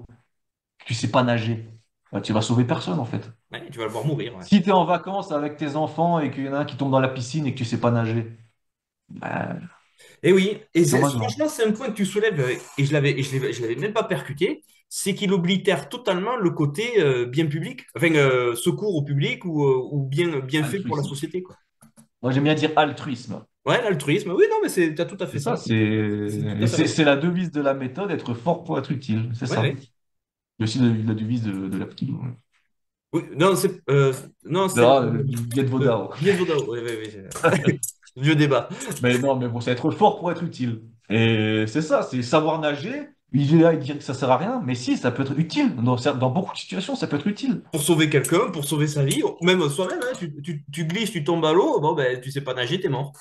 S3: que tu sais pas nager, bah, tu vas sauver personne en fait.
S2: Ouais, tu vas le voir mourir. Ouais.
S3: Si tu es en vacances avec tes enfants et qu'il y en a un qui tombe dans la piscine et que tu sais pas nager, bah,
S2: Et oui, et
S3: normalement.
S2: franchement, c'est un point que tu soulèves, et je l'avais même pas percuté, c'est qu'il oblitère totalement le côté bien public, enfin, secours au public ou bien fait pour la
S3: Altruisme.
S2: société, quoi.
S3: Moi, j'aime bien dire altruisme.
S2: Ouais, l'altruisme, oui, non, mais t'as tout à fait
S3: C'est ça,
S2: ça.
S3: c'est
S2: C'est tout
S3: et
S2: à fait
S3: c'est
S2: raison.
S3: c'est la devise de la méthode, être fort pour être utile. C'est
S2: Ouais,
S3: ça.
S2: ouais.
S3: Il y a aussi la devise de la petite.
S2: Oui, non, non, c'est
S3: Là, Get Vodao.
S2: Viet Vodao, ouais, ouais, ouais. Vieux débat.
S3: Mais non, mais bon, c'est être fort pour être utile. Et c'est ça, c'est savoir nager. Il est là, il dit que ça sert à rien, mais si, ça peut être utile. Dans beaucoup de situations, ça peut être utile.
S2: Pour sauver quelqu'un, pour sauver sa vie, ou même soi-même, hein, tu glisses, tu tombes à l'eau, bon, ben, tu sais pas nager, t'es mort.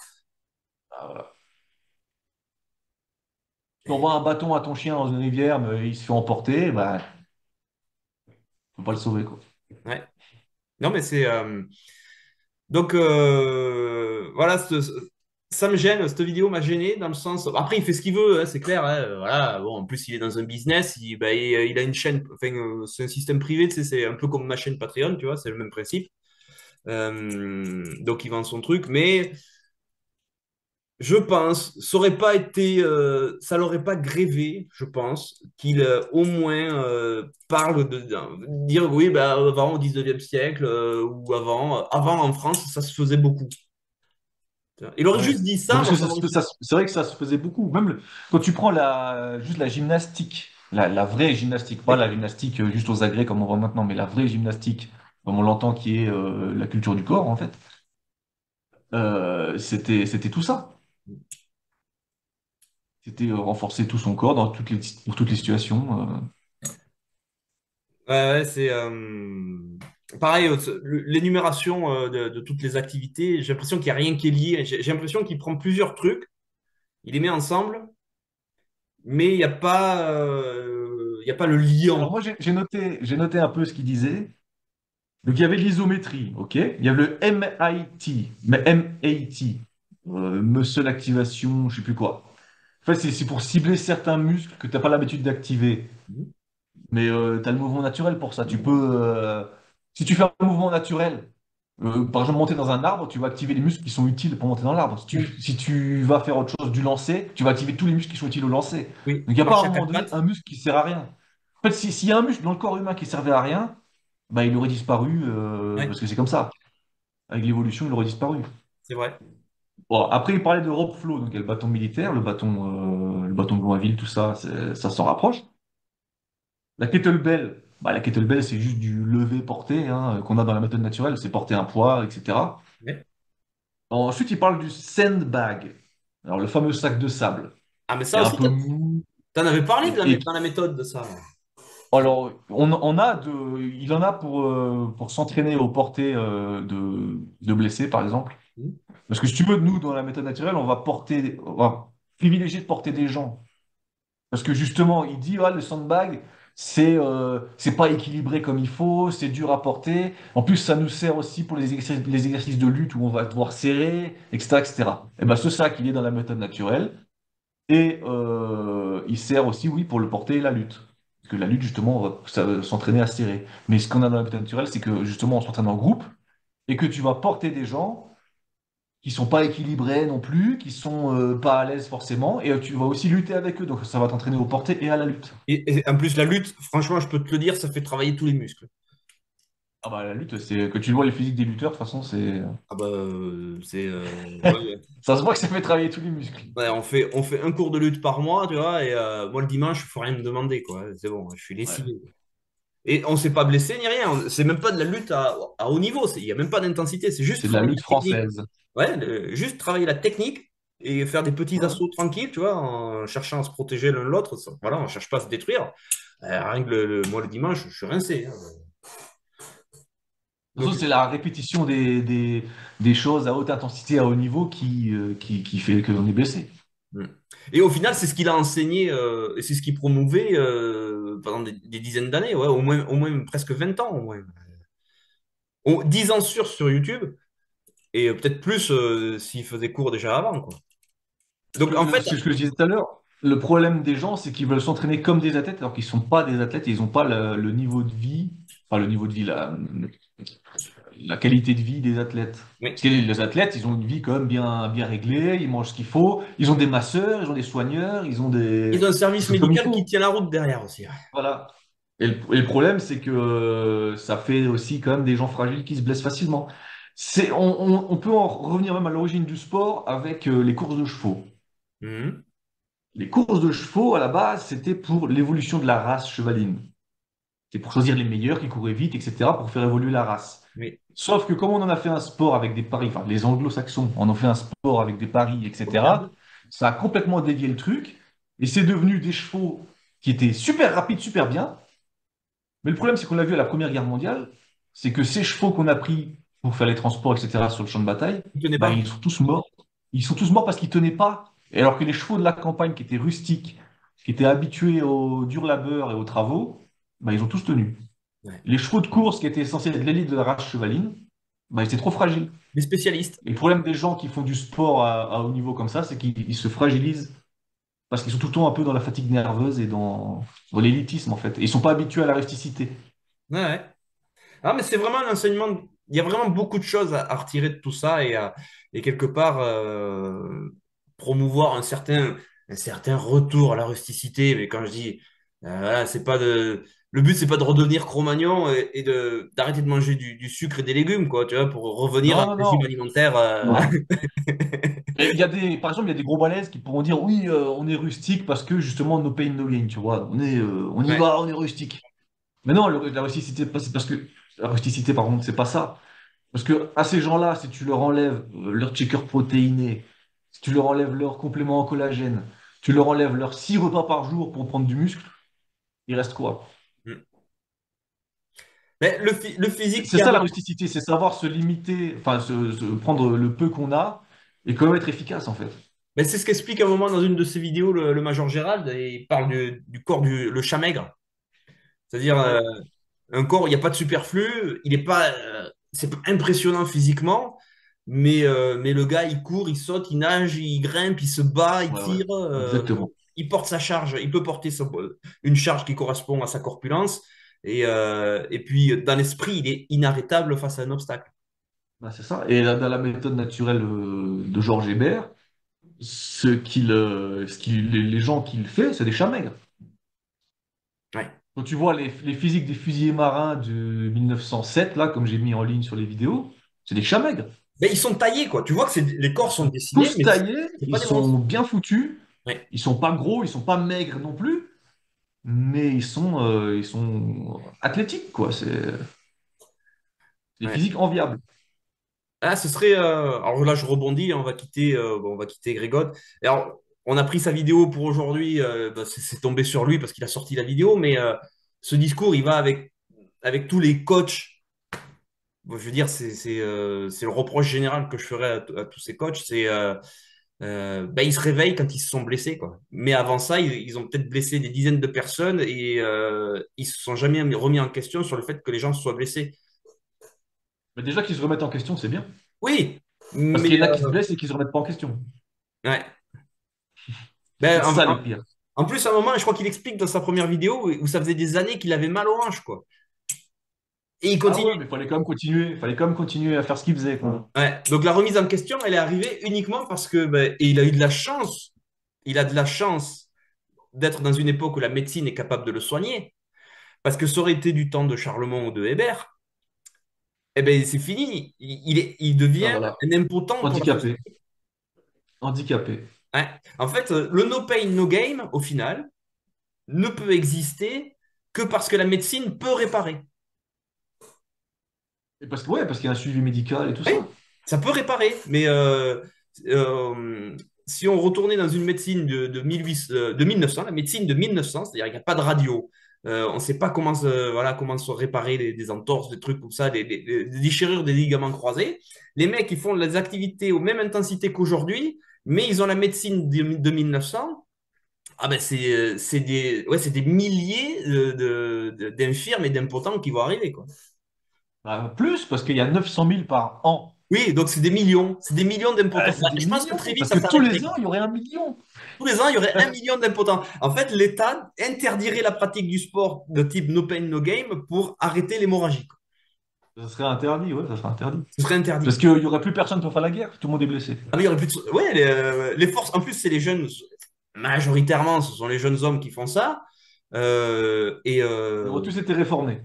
S3: Ah, voilà. Tu envoies un bâton à ton chien dans une rivière, mais il se fait emporter, bah, faut pas le sauver, quoi.
S2: Ouais. Non, mais c'est. Donc, voilà, ça me gêne, cette vidéo m'a gêné dans le sens. Après, il fait ce qu'il veut, hein, c'est clair. Hein, voilà, bon, en plus, il est dans un business, il a une chaîne, enfin, c'est un système privé, tu sais, c'est un peu comme ma chaîne Patreon, tu vois, c'est le même principe. Donc, il vend son truc, mais je pense, ça l'aurait pas grévé, je pense, qu'il au moins parle dire oui, bah, avant au 19e siècle ou avant en France, ça se faisait beaucoup. Il aurait
S3: Ouais.
S2: juste dit
S3: Mais
S2: ça,
S3: parce
S2: moi,
S3: que
S2: ça m'aurait suffi.
S3: c'est vrai que ça se faisait beaucoup. Même quand tu prends juste la gymnastique, la vraie gymnastique, pas
S2: Oui.
S3: la gymnastique juste aux agrès comme on voit maintenant, mais la vraie gymnastique, comme on l'entend, qui est la culture du corps, en fait, c'était tout ça. C'était renforcer tout son corps pour toutes les situations.
S2: Ouais, ouais, c'est pareil, l'énumération de toutes les activités, j'ai l'impression qu'il n'y a rien qui est lié. J'ai l'impression qu'il prend plusieurs trucs, il les met ensemble, mais il y a pas le
S3: Alors
S2: lien.
S3: moi, j'ai noté un peu ce qu'il disait. Donc il y avait l'isométrie, ok? Il y avait le MIT, mais MAT, muscle activation, je sais plus quoi. En fait, c'est pour cibler certains muscles que tu n'as pas l'habitude d'activer. Mais tu as le mouvement naturel pour ça. Tu peux, si tu fais un mouvement naturel, par exemple monter dans un arbre, tu vas activer les muscles qui sont utiles pour monter dans l'arbre.
S2: Oui,
S3: Si tu vas faire autre chose du lancer, tu vas activer tous les muscles qui sont utiles au lancer.
S2: oui.
S3: Donc il n'y a pas à
S2: Marcher
S3: un
S2: à
S3: moment
S2: quatre
S3: donné
S2: pattes,
S3: un muscle qui sert à rien. En fait, s'il y a un muscle dans le corps humain qui servait à rien, bah, il aurait disparu
S2: ouais,
S3: parce que c'est comme ça. Avec l'évolution, il aurait disparu.
S2: c'est vrai.
S3: Bon, après, il parlait de rope flow, donc il y a le bâton militaire, le bâton de Boinville, tout ça, ça s'en rapproche. La kettlebell, bah, la kettlebell, c'est juste du lever-porter hein, qu'on a dans la méthode naturelle, c'est porter un poids, etc.
S2: Ouais.
S3: Ensuite, il parle du sandbag, alors le fameux sac de sable,
S2: Ah, mais
S3: qui
S2: ça
S3: est un
S2: aussi,
S3: peu mou.
S2: t'en avais parlé
S3: Et
S2: dans la méthode de ça.
S3: alors, il en a pour s'entraîner au porter de blessés, par exemple.
S2: Hmm.
S3: Parce que si tu veux, nous, dans la méthode naturelle, on va privilégier de porter des gens. Parce que justement, il dit, ah, le sandbag, c'est pas équilibré comme il faut, c'est dur à porter. En plus, ça nous sert aussi pour les exercices de lutte où on va devoir serrer, etc., etc. Et ben, ce sac, il est dans la méthode naturelle. Et il sert aussi, oui, pour le porter et la lutte. Parce que la lutte, justement, on va s'entraîner à serrer. Mais ce qu'on a dans la méthode naturelle, c'est que justement, on s'entraîne en groupe et que tu vas porter des gens qui sont pas équilibrés non plus, qui sont pas à l'aise forcément, et tu vas aussi lutter avec eux, donc ça va t'entraîner au porté et à la lutte.
S2: Et en plus, la lutte, franchement, je peux te le dire, ça fait travailler tous les muscles.
S3: Ah bah la lutte, c'est que tu vois les physiques des lutteurs, de toute façon, c'est
S2: Ah bah, c'est... ouais,
S3: ça se voit que ça fait travailler tous les muscles.
S2: ouais, on fait un cours de lutte par mois, tu vois, et moi, le dimanche, il faut rien me demander, quoi. C'est bon, je suis
S3: Ouais.
S2: lessivé. Et on s'est pas blessé ni rien. C'est même pas de la lutte à haut niveau. Il n'y a même pas d'intensité. C'est juste
S3: C'est de la
S2: travailler
S3: lutte
S2: la technique.
S3: française.
S2: Ouais, juste travailler la technique et faire des petits
S3: Ouais.
S2: assauts tranquilles, tu vois, en cherchant à se protéger l'un de l'autre. Voilà, on cherche pas à se détruire. Rien que moi, le dimanche, je suis rincé, hein.
S3: De toute
S2: Donc,
S3: façon, c'est la répétition des choses à haute intensité, à haut niveau qui fait que l'on est blessé.
S2: mm. Et au final, c'est ce qu'il a enseigné et c'est ce qu'il promouvait pendant des dizaines d'années, ouais, au moins presque 20 ans, au moins. 10 ans sur YouTube et peut-être plus s'il faisait cours déjà avant, quoi.
S3: Parce que
S2: Donc, en fait,
S3: ce que je disais tout à l'heure, le problème des gens, c'est qu'ils veulent s'entraîner comme des athlètes alors qu'ils ne sont pas des athlètes et ils n'ont pas le niveau de vie, enfin le niveau de vie, la qualité de vie des athlètes.
S2: oui.
S3: Parce que les athlètes, ils ont une vie quand même bien réglée, ils mangent ce qu'il faut, ils ont des masseurs, ils ont des soigneurs,
S2: Ils ont un
S3: ils
S2: service
S3: sont comme il
S2: médical qui
S3: faut.
S2: tient la route derrière aussi.
S3: Voilà. Et le problème, c'est que ça fait aussi quand même des gens fragiles qui se blessent facilement. On peut en revenir même à l'origine du sport avec les courses de chevaux.
S2: Mhm.
S3: Les courses de chevaux, à la base, c'était pour l'évolution de la race chevaline. C'est pour choisir les meilleurs qui couraient vite, etc., pour faire évoluer la race.
S2: Oui.
S3: Sauf que comme on en a fait un sport avec des paris, enfin les anglo-saxons en ont fait un sport avec des paris, etc., ça a complètement dévié le truc, et c'est devenu des chevaux qui étaient super rapides, super bien. Mais le problème, c'est qu'on l'a vu à la Première Guerre mondiale, c'est que ces chevaux qu'on a pris pour faire les transports, etc., sur le champ de bataille,
S2: Ils tenaient
S3: bah,
S2: pas.
S3: ils sont tous morts. Ils sont tous morts parce qu'ils tenaient pas. Et alors que les chevaux de la campagne qui étaient rustiques, qui étaient habitués au dur labeur et aux travaux, bah, ils ont tous tenu.
S2: Ouais.
S3: Les chevaux de course qui étaient censés être l'élite de la race chevaline, bah, ils étaient trop fragiles.
S2: Les spécialistes.
S3: Et le problème des gens qui font du sport à haut niveau comme ça, c'est qu'ils se fragilisent parce qu'ils sont tout le temps un peu dans la fatigue nerveuse et dans l'élitisme en fait. Et ils sont pas habitués à la rusticité.
S2: Ouais, ouais. Ah, mais c'est vraiment un enseignement. Il y a vraiment beaucoup de choses à retirer de tout ça et quelque part promouvoir un certain retour à la rusticité. Mais quand je dis, voilà, c'est pas de, le but, c'est pas de redevenir Cro-Magnon et d'arrêter de manger du sucre et des légumes, quoi, tu vois, pour revenir à un
S3: Non, non,
S2: régime
S3: non.
S2: alimentaire.
S3: Non. Mais par exemple, il y a des gros balèzes qui pourront dire oui, on est rustique parce que justement no pain no gain, tu vois. On y
S2: Ouais,
S3: va, on est rustique. Mais non, la rusticité, c'est parce que la rusticité, par contre, c'est pas ça. Parce que à ces gens-là, si tu leur enlèves leur shaker protéiné, si tu leur enlèves leur complément en collagène, tu leur enlèves leurs 6 repas par jour pour prendre du muscle, il reste quoi?
S2: mm. Mais le physique
S3: C'est
S2: qui a
S3: ça la
S2: de...
S3: rusticité, c'est savoir se limiter, enfin prendre le peu qu'on a et quand même être efficace en fait.
S2: Mais c'est ce qu'explique à un moment dans une de ses vidéos le Major Gérald. Et il parle du corps le chat maigre. C'est-à-dire
S3: Ouais.
S2: un corps où il n'y a pas de superflu. Il est pas, c'est pas impressionnant physiquement. Mais le gars, il court, il saute, il nage, il grimpe, il se bat, il
S3: Ouais, ouais,
S2: tire.
S3: exactement.
S2: il porte sa charge, il peut porter une charge qui correspond à sa corpulence. Et puis, dans l'esprit, il est inarrêtable face à un obstacle.
S3: Bah, c'est ça. Et là, dans la méthode naturelle de Georges Hébert, les gens qui le fait, c'est des chats maigres.
S2: Ouais.
S3: Quand tu vois les physiques des fusiliers marins de 1907, là, comme j'ai mis en ligne sur les vidéos, c'est des chats maigres.
S2: Ben, ils sont taillés, quoi. Tu vois que les corps
S3: Ils
S2: sont
S3: sont
S2: dessinés,
S3: tous
S2: mais
S3: taillés,
S2: c'est
S3: ils
S2: pas des
S3: sont
S2: monstres.
S3: bien foutus,
S2: Ouais.
S3: ils sont pas gros, ils sont pas maigres non plus, mais ils sont athlétiques, quoi. C'est des
S2: Ouais.
S3: physiques enviables.
S2: Ah, ce serait. Alors là, je rebondis, on va quitter Grégotte. Alors, on a pris sa vidéo pour aujourd'hui, bah, c'est tombé sur lui parce qu'il a sorti la vidéo, mais ce discours, il va avec tous les coachs. Bon, je veux dire, c'est le reproche général que je ferais à tous ces coachs, c'est bah, ils se réveillent quand ils se sont blessés, quoi. Mais avant ça, ils ont peut-être blessé des dizaines de personnes et ils se sont jamais remis en question sur le fait que les gens se soient blessés.
S3: Mais déjà qu'ils se remettent en question, c'est bien.
S2: Oui,
S3: Parce
S2: mais
S3: qu'il y en a qui se blessent et qui se remettent pas en question.
S2: ouais.
S3: C'est
S2: Ben,
S3: ça le pire.
S2: en plus, à un moment, je crois qu'il explique dans sa première vidéo où ça faisait des années qu'il avait mal aux hanches, quoi. Et il
S3: Ah
S2: continue.
S3: ouais, mais il fallait quand même continuer. Il fallait quand même continuer à faire ce qu'il faisait, quoi.
S2: Ouais. Donc la remise en question, elle est arrivée uniquement parce que ben, et il a eu de la chance. Il a de la chance d'être dans une époque où la médecine est capable de le soigner. Parce que ça aurait été du temps de Charlemagne ou de Hébert, eh ben c'est fini. Il
S3: Ah,
S2: devient
S3: voilà.
S2: un impotent pour la
S3: Handicapé.
S2: société.
S3: Handicapé.
S2: Ouais. En fait, le no pain, no game, au final, ne peut exister que parce que la médecine peut réparer.
S3: Et parce que, ouais, parce qu'il y a un suivi médical et tout
S2: Oui,
S3: ça.
S2: ça peut réparer, mais euh, si on retournait dans une médecine de 1800, de 1900, la médecine de 1900, c'est-à-dire qu'il n'y a pas de radio, on ne sait pas voilà, comment se réparer des entorses, des trucs comme ça, des déchirures des ligaments croisés. Les mecs, ils font les activités aux mêmes intensités qu'aujourd'hui, mais ils ont la médecine de 1900. Ah ben c'est des milliers d'infirmes et d'impotents qui vont arriver, quoi.
S3: Bah, plus, parce qu'il y a 900 000 par an.
S2: Oui, donc c'est des millions
S3: Ah,
S2: d'impotents.
S3: c'est
S2: Bah,
S3: des
S2: je pense que
S3: millions.
S2: très vite,
S3: Parce
S2: ça
S3: que tous
S2: s'arrêterait,
S3: les ans,
S2: quoi.
S3: il y aurait 1 million.
S2: Tous les ans, il y aurait 1 million d'impotents. En fait, l'État interdirait la pratique du sport de type no pain, no game pour arrêter l'hémorragie, quoi.
S3: Ça serait interdit, ouais, ça serait interdit.
S2: Ce serait
S3: Parce
S2: interdit.
S3: qu'il n'y aurait plus personne pour faire la guerre. Tout le monde est blessé.
S2: Ah, mais il y aurait plus de... Ouais, les forces... En plus, c'est les jeunes... Majoritairement, ce sont les jeunes hommes qui font ça. Euh, et,
S3: Ils
S2: euh,
S3: auraient tous été réformés.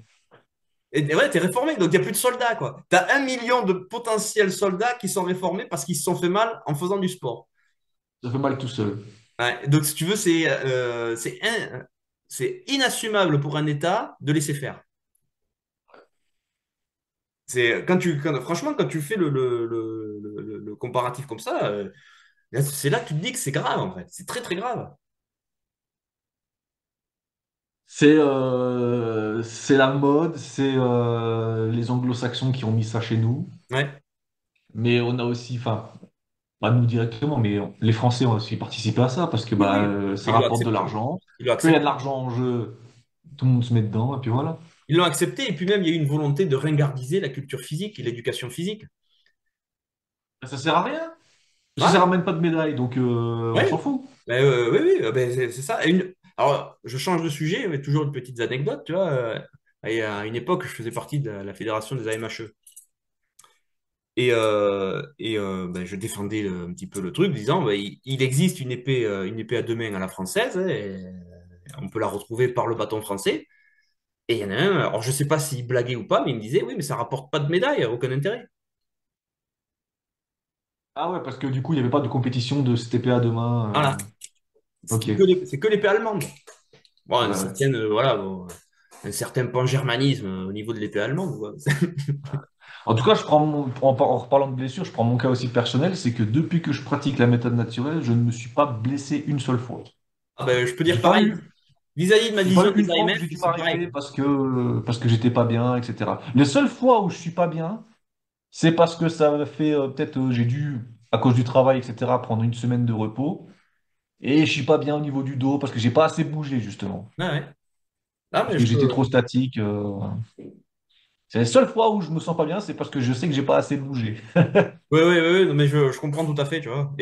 S2: et ouais, t'es réformé, donc il n'y a plus de soldats, quoi. T'as 1 million de potentiels soldats qui sont réformés parce qu'ils se sont fait mal en faisant du sport.
S3: Ça fait mal tout seul.
S2: Ouais, donc, si tu veux, c'est inassumable pour un État de laisser faire. Franchement, quand tu fais le comparatif comme ça, c'est là que tu te dis que c'est grave, en fait. C'est très, très grave.
S3: C'est la mode, c'est les anglo-saxons qui ont mis ça chez nous.
S2: Ouais,
S3: Mais on a aussi, enfin, pas nous directement, mais les Français ont aussi participé à ça parce que
S2: oui,
S3: bah,
S2: oui.
S3: ça
S2: Ils l'ont
S3: rapporte de
S2: accepté.
S3: l'argent.
S2: Ils l'ont
S3: Quand il y a de
S2: accepté.
S3: l'argent en jeu, tout le monde se met dedans, et puis voilà.
S2: Ils l'ont accepté, et puis même, il y a eu une volonté de ringardiser la culture physique et l'éducation physique.
S3: Ça sert à rien. Ça
S2: Ouais,
S3: ne ramène pas de médaille, donc on s'en
S2: ouais.
S3: fout.
S2: Ben, oui, oui, ben, c'est ça. Alors, je change de sujet, mais toujours une petite anecdote, tu vois. À une époque, je faisais partie de la fédération des AMHE. Ben, je défendais un petit peu le truc, disant ben, il existe une épée à 2 mains à la française, hein, et on peut la retrouver par le bâton français. Et il y en a un, alors je sais pas s'il blaguait ou pas, mais il me disait oui, mais ça rapporte pas de médaille, aucun intérêt.
S3: Ah ouais, parce que du coup, il n'y avait pas de compétition de CTPA demain.
S2: Voilà,
S3: Ok.
S2: c'est que l'épée allemande. Bon,
S3: Ouais, ouais.
S2: voilà, bon, un certain pan-germanisme au niveau de l'épée allemande, quoi.
S3: En tout cas, en reparlant de blessure, je prends mon cas aussi personnel, c'est que depuis que je pratique la méthode naturelle, je ne me suis pas blessé une seule fois.
S2: Ah ben, je peux
S3: J'ai
S2: dire
S3: pas
S2: pareil.
S3: eu,
S2: Vis-à-vis de ma
S3: j'ai pas
S2: vision
S3: eu
S2: des
S3: une fois où
S2: AMF,
S3: j'ai dû
S2: c'est pareil.
S3: m'arrêter parce que j'étais pas bien, etc. Les seules fois où je suis pas bien, c'est parce que ça m'a fait peut-être j'ai dû, à cause du travail, etc., prendre une semaine de repos. Et je suis pas bien au niveau du dos parce que j'ai pas assez bougé, justement.
S2: Ouais, ouais. Ah,
S3: Parce
S2: mais
S3: que
S2: je
S3: j'étais
S2: peux.
S3: trop statique. C'est la seule fois où je me sens pas bien, c'est parce que je sais que j'ai pas assez bougé.
S2: Oui, oui, oui, non, mais je comprends tout à fait, tu vois.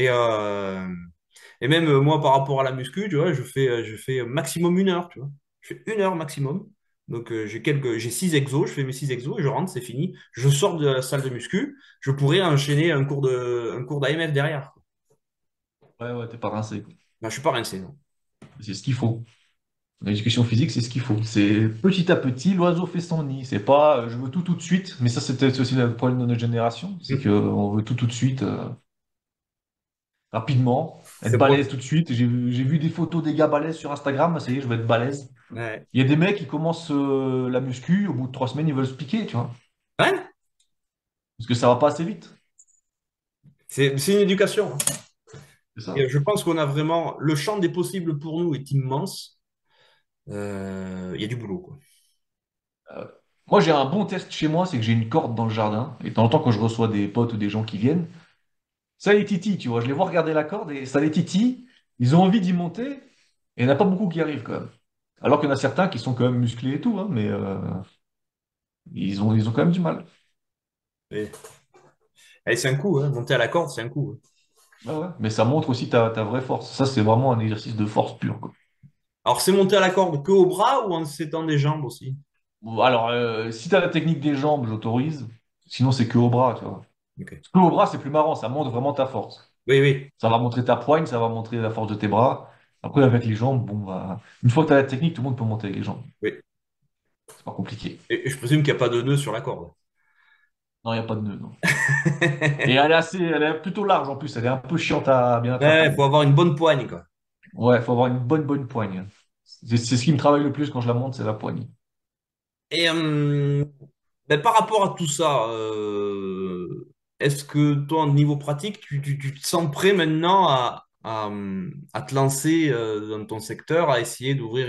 S2: Et même moi, par rapport à la muscu, tu vois, je fais maximum 1 heure, tu vois. Je fais 1 heure maximum. Donc j'ai 6 exos, je fais mes 6 exos et je rentre, c'est fini. Je sors de la salle de muscu, je pourrais enchaîner un cours d'AMF derrière.
S3: Ouais, ouais, t'es pas rincé, quoi.
S2: Ben, je suis pas rincé, non.
S3: C'est ce qu'il faut. L'éducation physique, c'est ce qu'il faut. C'est petit à petit, l'oiseau fait son nid. C'est pas je veux tout tout de suite, mais ça, c'est peut-être aussi le problème de notre génération. C'est
S2: Mm.
S3: qu'on veut tout tout de suite, rapidement, être
S2: C'est bon.
S3: balèze tout de suite. J'ai vu des photos des gars balèzes sur Instagram, ça y est, je veux être balèze.
S2: Ouais.
S3: Il y a des mecs qui commencent la muscu, au bout de 3 semaines, ils veulent se piquer, tu vois.
S2: Ouais,
S3: Parce que ça va pas assez vite.
S2: c'est une éducation, hein.
S3: C'est
S2: Et
S3: ça.
S2: je pense qu'on a vraiment le champ des possibles pour nous est immense. Il y a du boulot, quoi.
S3: Euh, Moi, j'ai un bon test chez moi, c'est que j'ai une corde dans le jardin. Et de temps en temps, quand je reçois des potes ou des gens qui viennent, ça les titille, tu vois. Je les vois regarder la corde et ça les titille. Ils ont envie d'y monter. Et il n'y en a pas beaucoup qui arrivent quand même. Alors qu'il y en a certains qui sont quand même musclés et tout, hein, mais ils ont quand même du mal.
S2: Et, allez, c'est un coup, hein. Monter à la corde, c'est un coup, hein.
S3: Ouais, ouais. Mais ça montre aussi ta vraie force. Ça, c'est vraiment un exercice de force pure, quoi.
S2: Alors, c'est monter à la corde que au bras ou en s'étendant des jambes aussi?
S3: Bon, alors, si tu as la technique des jambes, j'autorise. Sinon, c'est que au bras, tu vois.
S2: Ok.
S3: Parce que au bras, c'est plus marrant, ça montre vraiment ta force.
S2: Oui, oui,
S3: Ça va montrer ta poigne, ça va montrer la force de tes bras. Après, avec les jambes, bon, bah, une fois que tu as la technique, tout le monde peut monter avec les jambes.
S2: oui.
S3: C'est pas compliqué.
S2: Et je présume qu'il n'y a pas de nœud sur la corde.
S3: Non, il n'y a pas de nœud, non. Et elle est plutôt large en plus, elle est un peu chiante à bien attraper.
S2: Ouais, il faut avoir une bonne poigne, quoi.
S3: Ouais, il faut avoir une bonne poigne. C'est ce qui me travaille le plus quand je la monte, c'est la poigne.
S2: Et ben, par rapport à tout ça, est-ce que toi, au niveau pratique, tu te sens prêt maintenant à te lancer dans ton secteur, à essayer d'ouvrir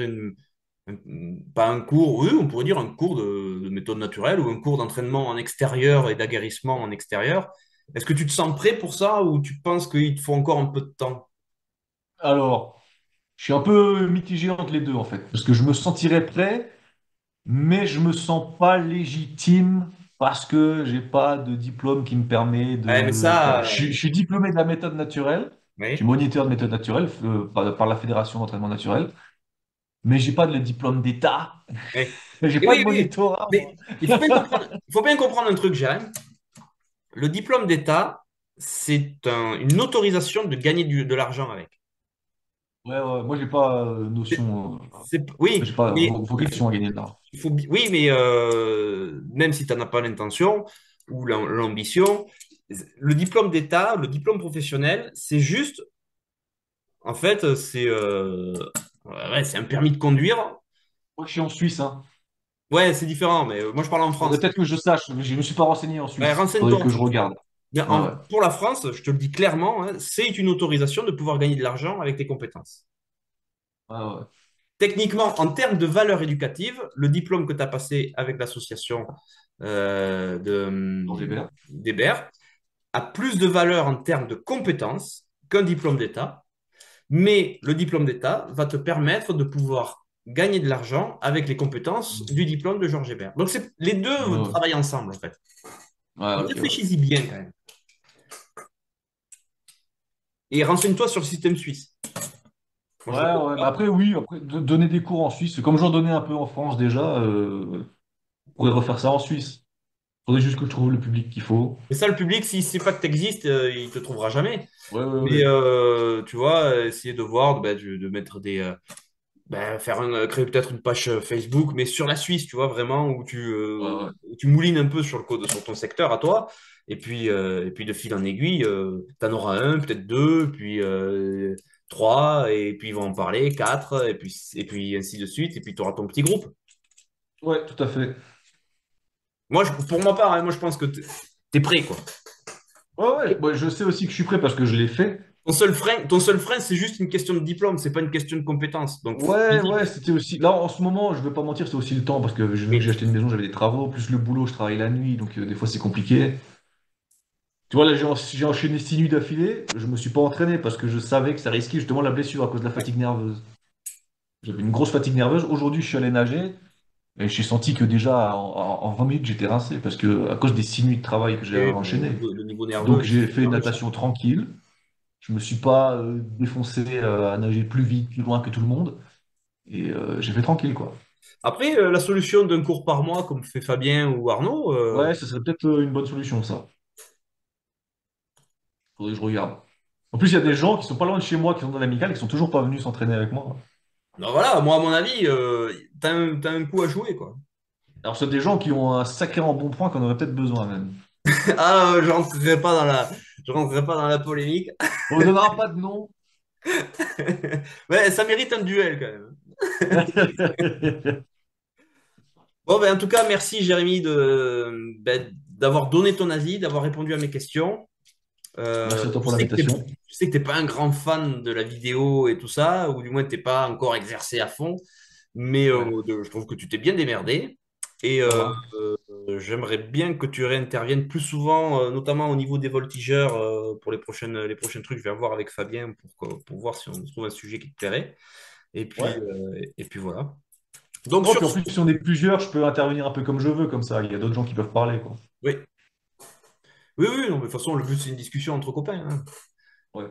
S2: pas un cours, oui, on pourrait dire un cours de méthode naturelle ou un cours d'entraînement en extérieur et d'aguerrissement en extérieur. Est-ce que tu te sens prêt pour ça ou tu penses qu'il te faut encore un peu de temps?
S3: Alors, je suis un peu mitigé entre les deux en fait, parce que je me sentirais prêt, mais je me sens pas légitime parce que j'ai pas de diplôme qui me permet
S2: Ouais, mais
S3: de faire.
S2: ça,
S3: Je suis diplômé de la méthode naturelle, je suis
S2: oui.
S3: moniteur de méthode naturelle par la Fédération d'entraînement naturel, mais j'ai pas de diplôme d'État,
S2: Oui.
S3: j'ai
S2: Et
S3: pas de
S2: oui, oui.
S3: monitorat, moi.
S2: Mais il faut bien comprendre un truc, Jérém. Le diplôme d'État, c'est une autorisation de gagner de l'argent avec.
S3: Ouais, ouais, moi j'ai pas
S2: C'est,
S3: notion,
S2: oui,
S3: j'ai pas
S2: mais
S3: vocation à gagner de l'argent.
S2: oui, mais même si tu n'en as pas l'intention ou l'ambition, le diplôme d'État, le diplôme professionnel, c'est juste, en fait, ouais, c'est un permis de conduire.
S3: Moi je suis en Suisse, hein.
S2: Ouais, c'est différent, mais moi je parle en
S3: Faudrait
S2: France.
S3: peut-être que je sache, mais je me suis pas renseigné en
S2: Ouais,
S3: Suisse.
S2: renseigne-toi
S3: Faudrait
S2: en
S3: que je
S2: France.
S3: regarde.
S2: Mais
S3: Ouais, ouais.
S2: pour la France, je te le dis clairement, hein, c'est une autorisation de pouvoir gagner de l'argent avec tes compétences.
S3: Ouais, ouais.
S2: Techniquement, en termes de valeur éducative, le diplôme que tu as passé avec l'association
S3: Dans GBR.
S2: d'Hébert a plus de valeur en termes de compétences qu'un diplôme d'État, mais le diplôme d'État va te permettre de pouvoir gagner de l'argent avec les compétences du diplôme de Georges Hébert. Donc les
S3: Ouais,
S2: deux
S3: ouais.
S2: travaillent ensemble, en fait.
S3: Ouais,
S2: Donc
S3: ok, ouais.
S2: réfléchis-y bien quand même. Et renseigne-toi sur le système suisse. Moi,
S3: Ouais,
S2: je ne le connais
S3: ouais, mais
S2: pas.
S3: après, oui, après, donner des cours en Suisse, comme j'en donnais un peu en France déjà, on pourrait refaire ça en Suisse. Faudrait juste que je trouve le public qu'il faut.
S2: Mais ça, le public, s'il ne sait pas que tu existes, il ne te trouvera jamais.
S3: Ouais, ouais,
S2: Mais
S3: ouais.
S2: tu vois, essayer de voir, bah, de mettre créer peut-être une page Facebook, mais sur la Suisse, tu vois, vraiment,
S3: Ouais, ouais.
S2: où tu moulines un peu sur le code, sur ton secteur à toi. Et puis de fil en aiguille, tu en auras un, peut-être deux, puis trois, et puis ils vont en parler, quatre, et puis ainsi de suite, et puis tu auras ton petit groupe.
S3: Ouais, tout à fait.
S2: Moi, pour ma part, hein, moi, je pense que t'es prêt, quoi.
S3: Ouais, ouais. Ouais, je sais aussi que je suis prêt parce que je l'ai fait.
S2: Ton seul frein, c'est juste une question de diplôme, c'est pas une question de compétence. Donc, faut
S3: Ouais, ouais,
S2: vite.
S3: c'était aussi. Là, en ce moment, je vais pas mentir, c'est aussi le temps parce que vu que j'ai acheté une maison, j'avais des travaux, plus le boulot, je travaille la nuit, donc des fois c'est compliqué. Tu vois, là, j'ai enchaîné 6 nuits d'affilée, je me suis pas entraîné parce que je savais que ça risquait justement la blessure à cause de la fatigue nerveuse. J'avais une grosse fatigue nerveuse. Aujourd'hui, je suis allé nager et j'ai senti que déjà en 20 minutes, j'étais rincé parce que à cause des 6 nuits de travail que j'ai
S2: Et,
S3: enchaîné.
S2: le niveau nerveux,
S3: Donc,
S2: il
S3: j'ai
S2: est
S3: fait une
S2: super riche, hein.
S3: natation tranquille. Je me suis pas défoncé à nager plus vite, plus loin que tout le monde. Et j'ai fait tranquille, quoi.
S2: Après, la solution d'un cours par mois, comme fait Fabien ou Arnaud,
S3: Ouais, ce serait peut-être une bonne solution, ça. Faudrait que je regarde. En plus, il y a des gens qui sont pas loin de chez moi, qui sont dans l'amicale, et qui sont toujours pas venus s'entraîner avec moi.
S2: ben voilà, moi, à mon avis, t'as un coup à jouer, quoi.
S3: Alors, c'est des gens qui ont un sacré embonpoint qu'on aurait peut-être besoin, même.
S2: Ah, je rentrerai pas dans la polémique.
S3: On ne donnera pas de nom.
S2: Ouais, ça mérite un duel, quand même. Bon, ben, en tout cas, merci, Jérémy, d'avoir donné ton avis, d'avoir répondu à mes questions.
S3: Merci à toi
S2: Je
S3: pour
S2: sais que
S3: l'invitation.
S2: je sais que t'es pas un grand fan de la vidéo et tout ça, ou du moins t'es pas encore exercé à fond, mais
S3: Ouais,
S2: je trouve que tu t'es bien démerdé. Et
S3: ça va.
S2: j'aimerais bien que tu réinterviennes plus souvent, notamment au niveau des voltigeurs, pour les prochains trucs. Je vais voir avec Fabien pour voir si on trouve un sujet qui te plairait.
S3: Ouais.
S2: Et puis voilà. Donc
S3: Oh,
S2: sur
S3: puis en
S2: ce,
S3: plus, si on est plusieurs, je peux intervenir un peu comme je veux, comme ça. Il y a d'autres gens qui peuvent parler, quoi.
S2: oui, oui, oui, non, mais de toute façon, le but c'est une discussion entre copains, hein.
S3: Ouais.